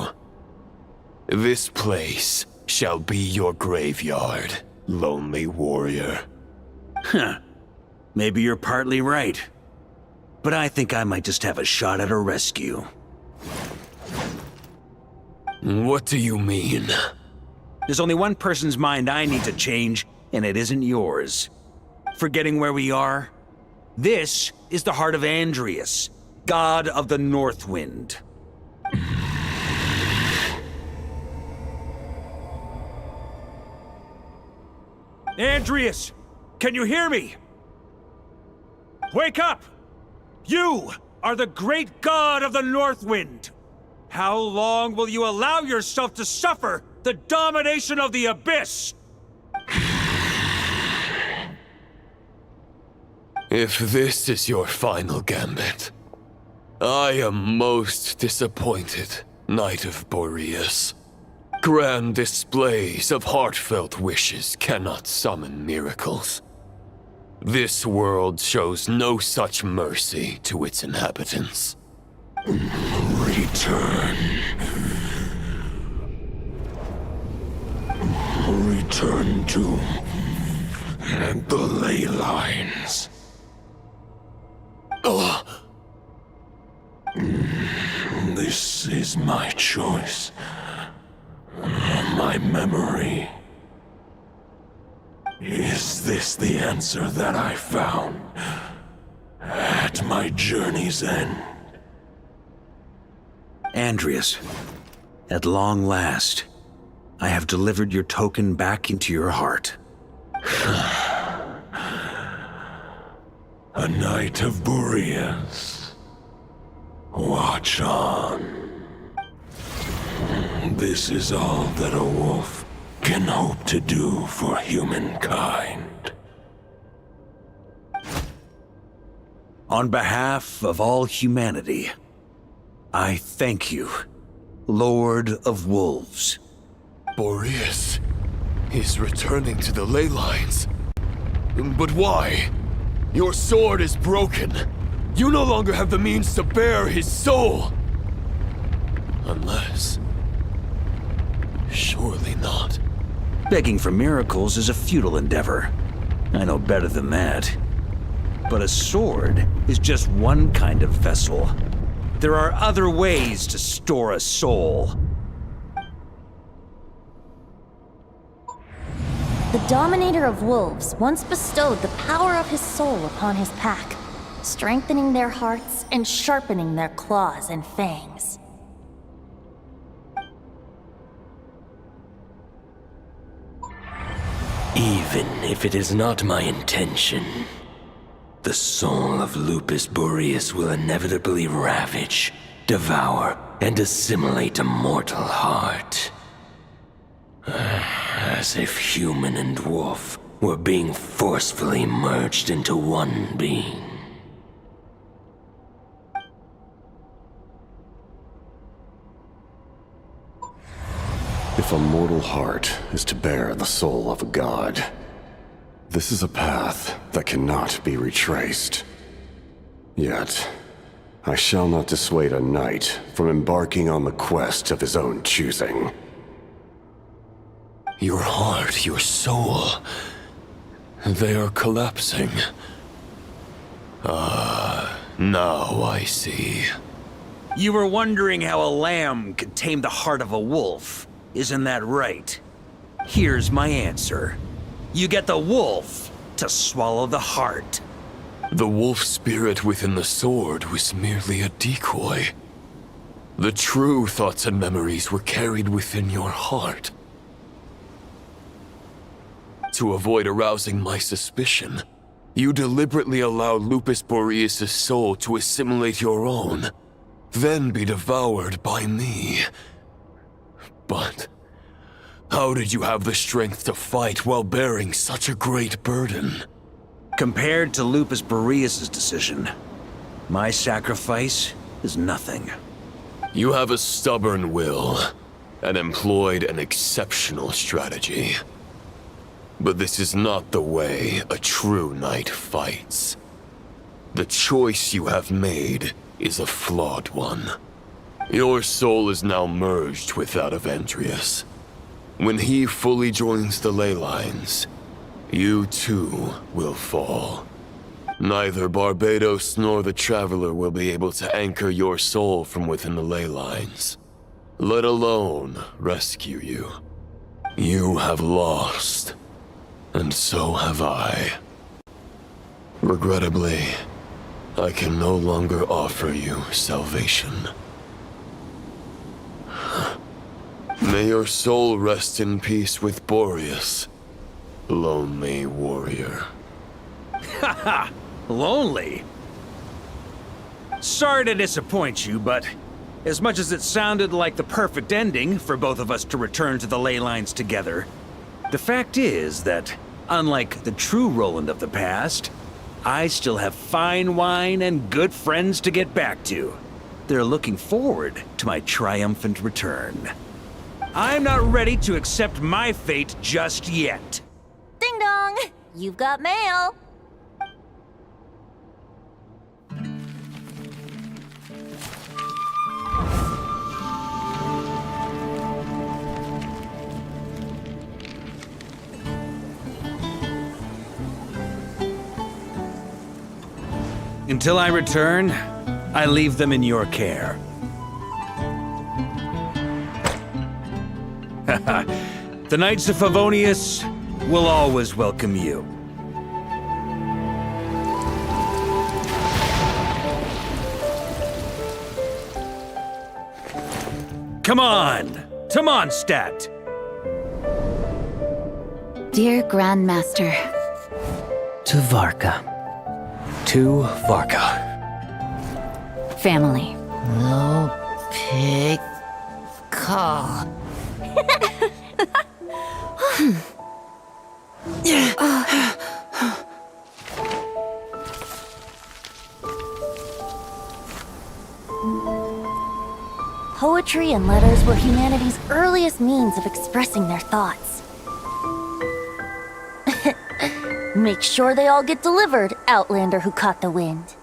This place shall be your graveyard, lonely warrior. Huh. Maybe you're partly right. But I think I might just have a shot at a rescue. What do you mean? There's only one person's mind I need to change, and it isn't yours. Forgetting where we are? This is the heart of Andrias, god of the North Wind. Andrias! Can you hear me? Wake up! You are the great god of the North Wind! How long will you allow yourself to suffer the domination of the Abyss? If this is your final gambit, I am most disappointed, Knight of Boreas. Grand displays of heartfelt wishes cannot summon miracles. This world shows no such mercy to its inhabitants. Return. Return to the ley lines. This is my choice. My memory. Is this the answer that I found at my journey's end? Andrias, at long last, I have delivered your token back into your heart. A knight of Boreas. Watch on. This is all that a wolf can hope to do for humankind. On behalf of all humanity, I thank you, Lord of Wolves. Boreas is returning to the ley lines. But why? Your sword is broken. You no longer have the means to bear his soul. Unless... surely not. Begging for miracles is a futile endeavor. I know better than that. But a sword is just one kind of vessel. There are other ways to store a soul. The Dominator of Wolves once bestowed the power of his soul upon his pack, strengthening their hearts and sharpening their claws and fangs. Even if it is not my intention, the soul of Lupus Boreas will inevitably ravage, devour, and assimilate a mortal heart. As if human and wolf were being forcefully merged into one being. If a mortal heart is to bear the soul of a god, this is a path that cannot be retraced. Yet, I shall not dissuade a knight from embarking on the quest of his own choosing. Your heart, your soul, they are collapsing. Now I see. You were wondering how a lamb could tame the heart of a wolf, isn't that right? Here's my answer. You get the wolf to swallow the heart. The wolf spirit within the sword was merely a decoy. The true thoughts and memories were carried within your heart. To avoid arousing my suspicion, you deliberately allowed Lupus Boreas' soul to assimilate your own, then be devoured by me. But how did you have the strength to fight while bearing such a great burden? Compared to Lupus Boreas' decision, my sacrifice is nothing. You have a stubborn will, and employed an exceptional strategy. But this is not the way a true knight fights. The choice you have made is a flawed one. Your soul is now merged with that of Andreas. When he fully joins the ley lines, you too will fall. Neither Barbados nor the Traveler will be able to anchor your soul from within the ley lines, let alone rescue you. You have lost. And so have I. Regrettably, I can no longer offer you salvation. May your soul rest in peace with Boreas, lonely warrior. Haha! Lonely? Sorry to disappoint you, but as much as it sounded like the perfect ending for both of us to return to the ley lines together, the fact is that, unlike the true Roland of the past, I still have fine wine and good friends to get back to. They're looking forward to my triumphant return. I'm not ready to accept my fate just yet. Ding dong! You've got mail! Until I return, I leave them in your care. The Knights of Favonius will always welcome you. Come on, to Mondstadt. Dear Grandmaster. To Varka. To Varka. Family. No pig call. Poetry and letters were humanity's earliest means of expressing their thoughts. Make sure they all get delivered, Outlander who caught the wind.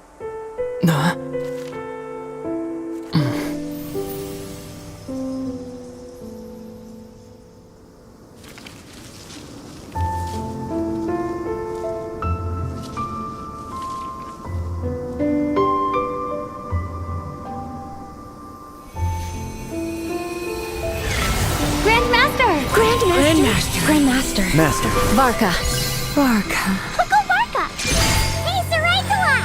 Grandmaster. Master. Varka. Go Varka! Hey, Sarantala!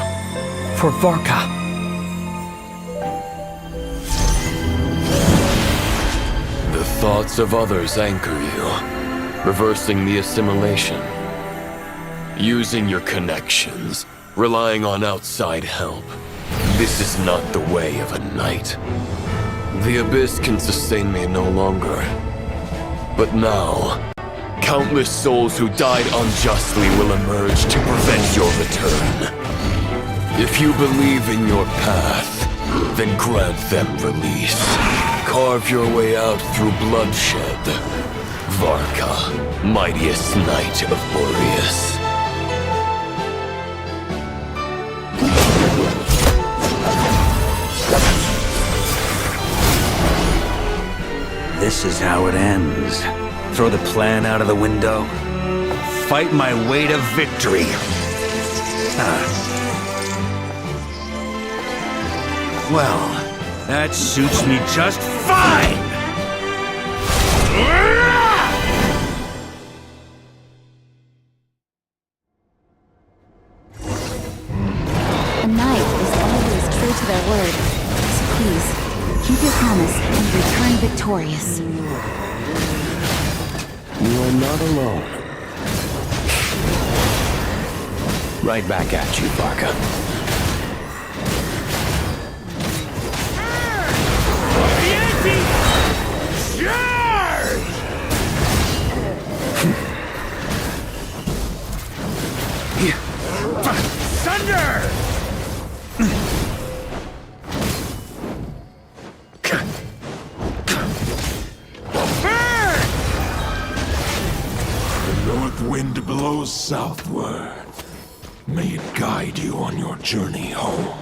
For Varka. The thoughts of others anchor you, reversing the assimilation. Using your connections, relying on outside help. This is not the way of a knight. The Abyss can sustain me no longer. But now, countless souls who died unjustly will emerge to prevent your return. If you believe in your path, then grant them release. Carve your way out through bloodshed. Varka, mightiest knight of Boreas. This is how it ends. Throw the plan out of the window. Fight my way to victory. Well, that suits me just fine! A knight is always true to their word. So please, keep your promise and return victorious. You are not alone. Right back at you, Varka. Thunder! The north wind blows southward. May it guide you on your journey home.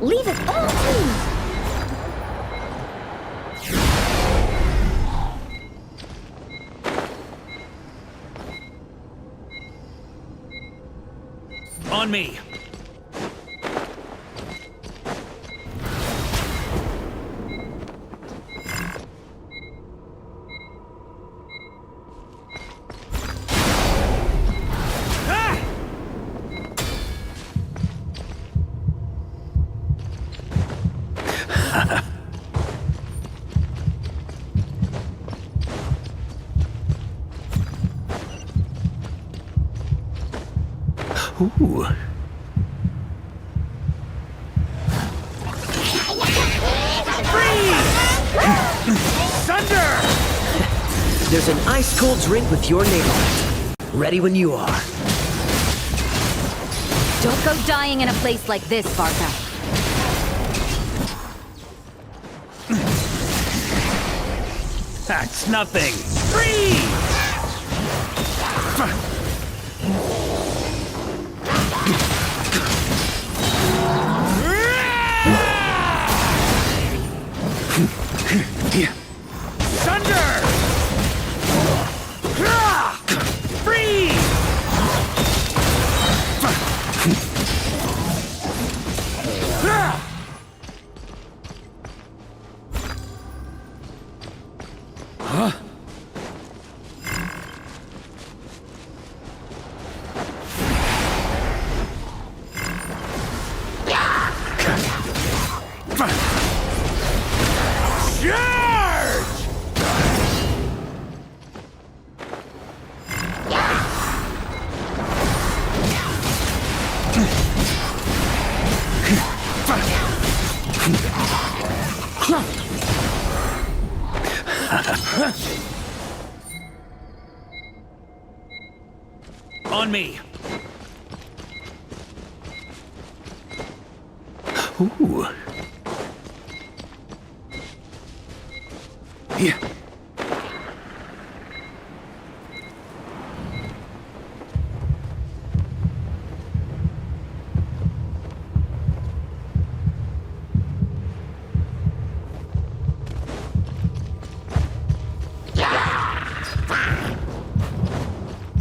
Leave it all to me! On me! Ooh. Thunder! There's an ice-cold drink with your name on it. Ready when you are. Don't go dying in a place like this, Varka. That's nothing! Freeze! Thunder! Freeze! Huh? On me! Ooh. Yeah.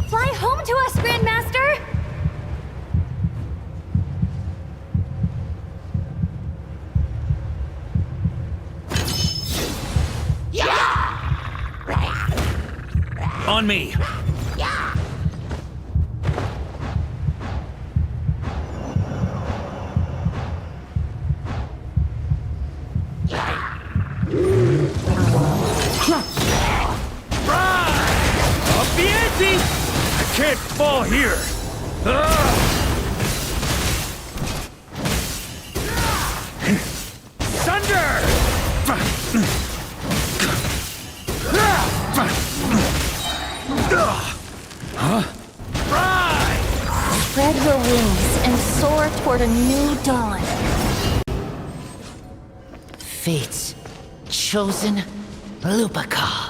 Fly home to us, Grandmaster! On me! I can't fall here! Spread your wings and soar toward a new dawn. Fate's chosen Lupaka.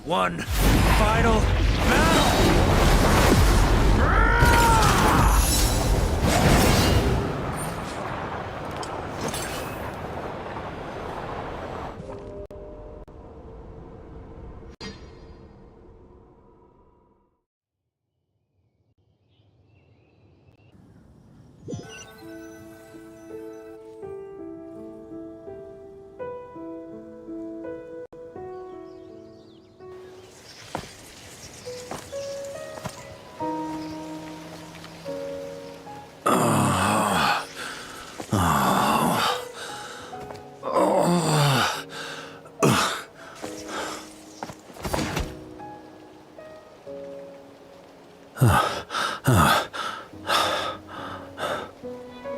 One final battle!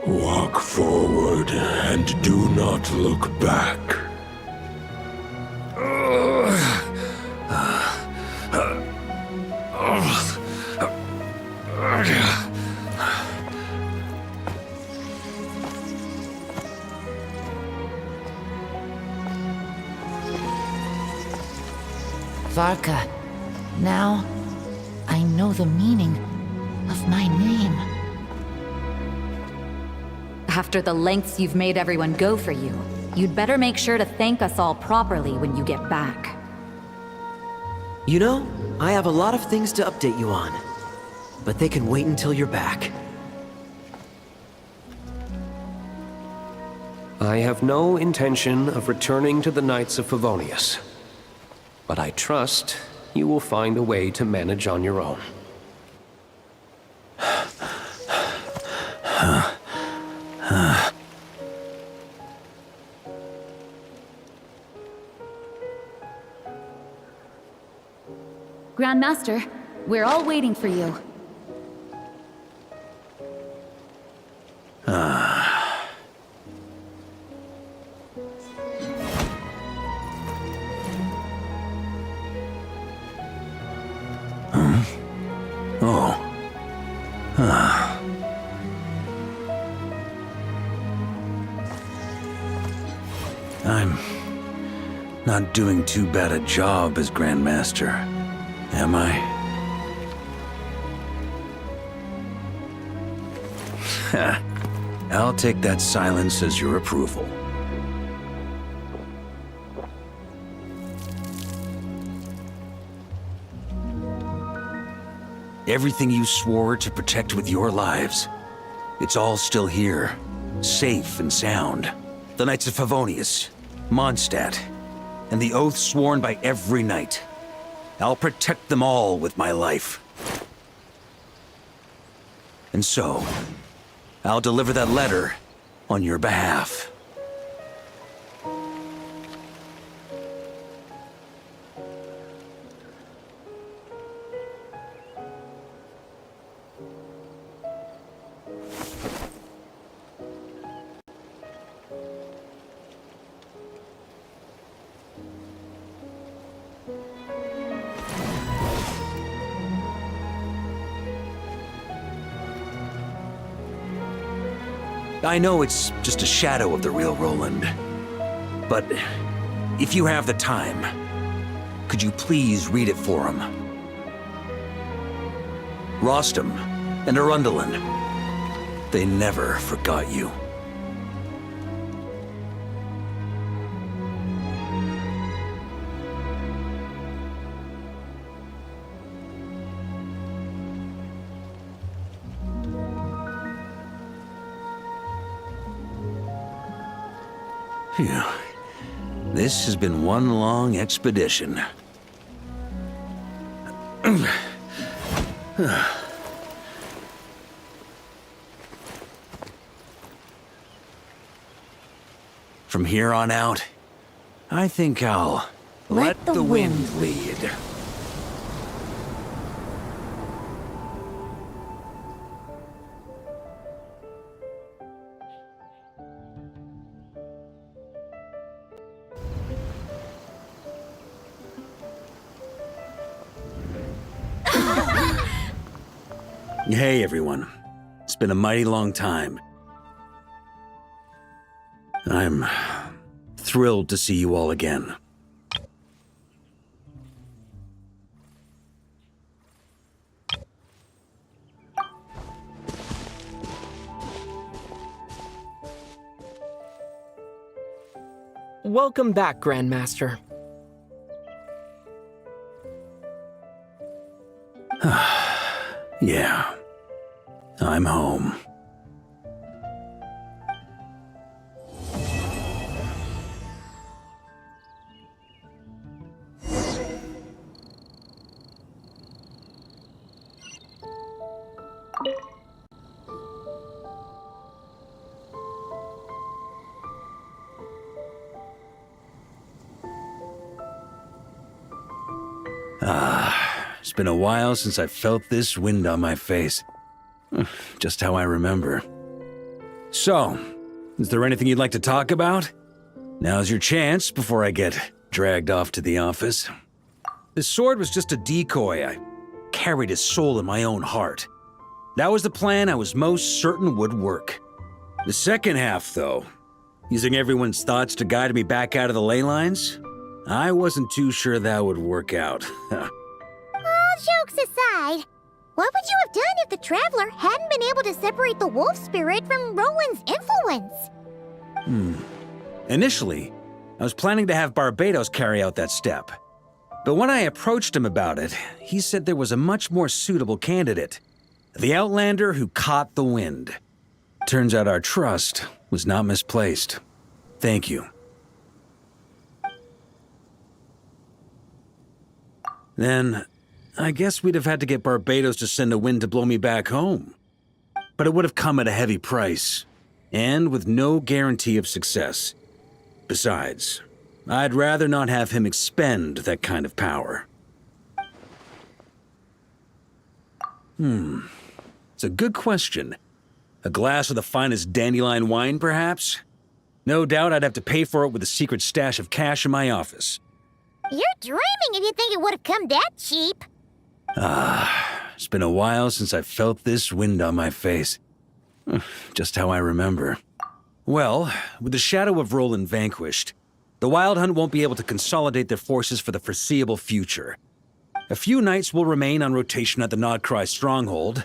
Walk forward and do not look back. Varka, now I know the meaning of my name. After the lengths you've made everyone go for you, you'd better make sure to thank us all properly when you get back. You know, I have a lot of things to update you on, but they can wait until you're back. I have no intention of returning to the Knights of Favonius, but I trust you will find a way to manage on your own. Grandmaster, we're all waiting for you. I'm not doing too bad a job as Grandmaster, am I? I'll take that silence as your approval. Everything you swore to protect with your lives, it's all still here, safe and sound. The Knights of Favonius, Mondstadt, and the oath sworn by every knight. I'll protect them all with my life. And so, I'll deliver that letter on your behalf. I know it's just a shadow of the real Roland, but if you have the time, could you please read it for him? Rostam and Arundelen, they never forgot you. Phew. This has been one long expedition. From here on out, I think I'll let the wind lead. Hey everyone, it's been a mighty long time. I'm thrilled to see you all again. Welcome back, Grandmaster. Yeah, I'm home. It's been a while since I felt this wind on my face. Just how I remember. So, is there anything you'd like to talk about? Now's your chance before I get dragged off to the office. This sword was just a decoy. I carried his soul in my own heart. That was the plan I was most certain would work. The second half, though, using everyone's thoughts to guide me back out of the ley lines, I wasn't too sure that would work out. All jokes aside, what would you have done if the Traveler hadn't been able to separate the wolf spirit from Roland's influence? Initially, I was planning to have Barbatos carry out that step. But when I approached him about it, he said there was a much more suitable candidate. The Outlander who caught the wind. Turns out our trust was not misplaced. Thank you. Then, I guess we'd have had to get Barbatos to send a wind to blow me back home. But it would have come at a heavy price, and with no guarantee of success. Besides, I'd rather not have him expend that kind of power. It's a good question. A glass of the finest dandelion wine, perhaps? No doubt I'd have to pay for it with a secret stash of cash in my office. You're dreaming if you think it would have come that cheap. It's been a while since I felt this wind on my face. Just how I remember. Well, with the shadow of Roland vanquished, the Wild Hunt won't be able to consolidate their forces for the foreseeable future. A few knights will remain on rotation at the Nodcry stronghold,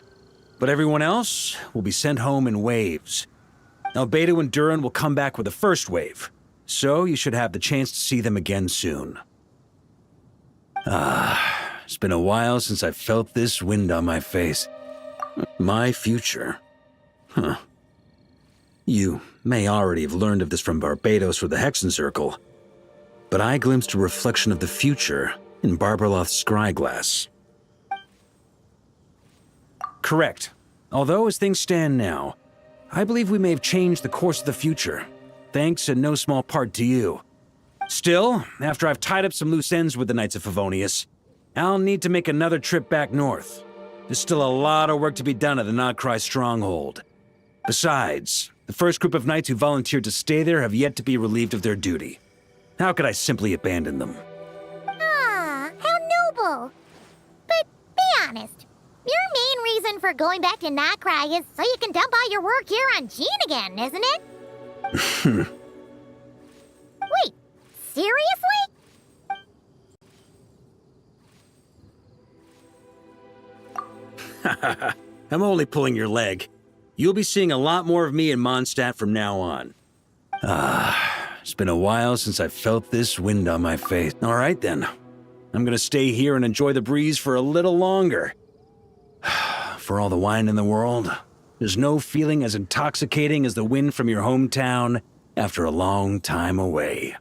but everyone else will be sent home in waves. Albedo and Durin will come back with the first wave, so you should have the chance to see them again soon. It's been a while since I felt this wind on my face. My future. You may already have learned of this from Barbatos or the Hexen Circle, but I glimpsed a reflection of the future in Barbarloth's scryglass. Correct. Although as things stand now, I believe we may have changed the course of the future, thanks in no small part to you. Still, after I've tied up some loose ends with the Knights of Favonius, I'll need to make another trip back north. There's still a lot of work to be done at the Nodcry stronghold. Besides, the first group of knights who volunteered to stay there have yet to be relieved of their duty. How could I simply abandon them? How noble. But be honest, your main reason for going back to Notcry is so you can dump all your work here on Jean again, isn't it? Wait, seriously? I'm only pulling your leg. You'll be seeing a lot more of me in Mondstadt from now on. It's been a while since I felt this wind on my face. All right then. I'm gonna stay here and enjoy the breeze for a little longer. For all the wine in the world, there's no feeling as intoxicating as the wind from your hometown after a long time away.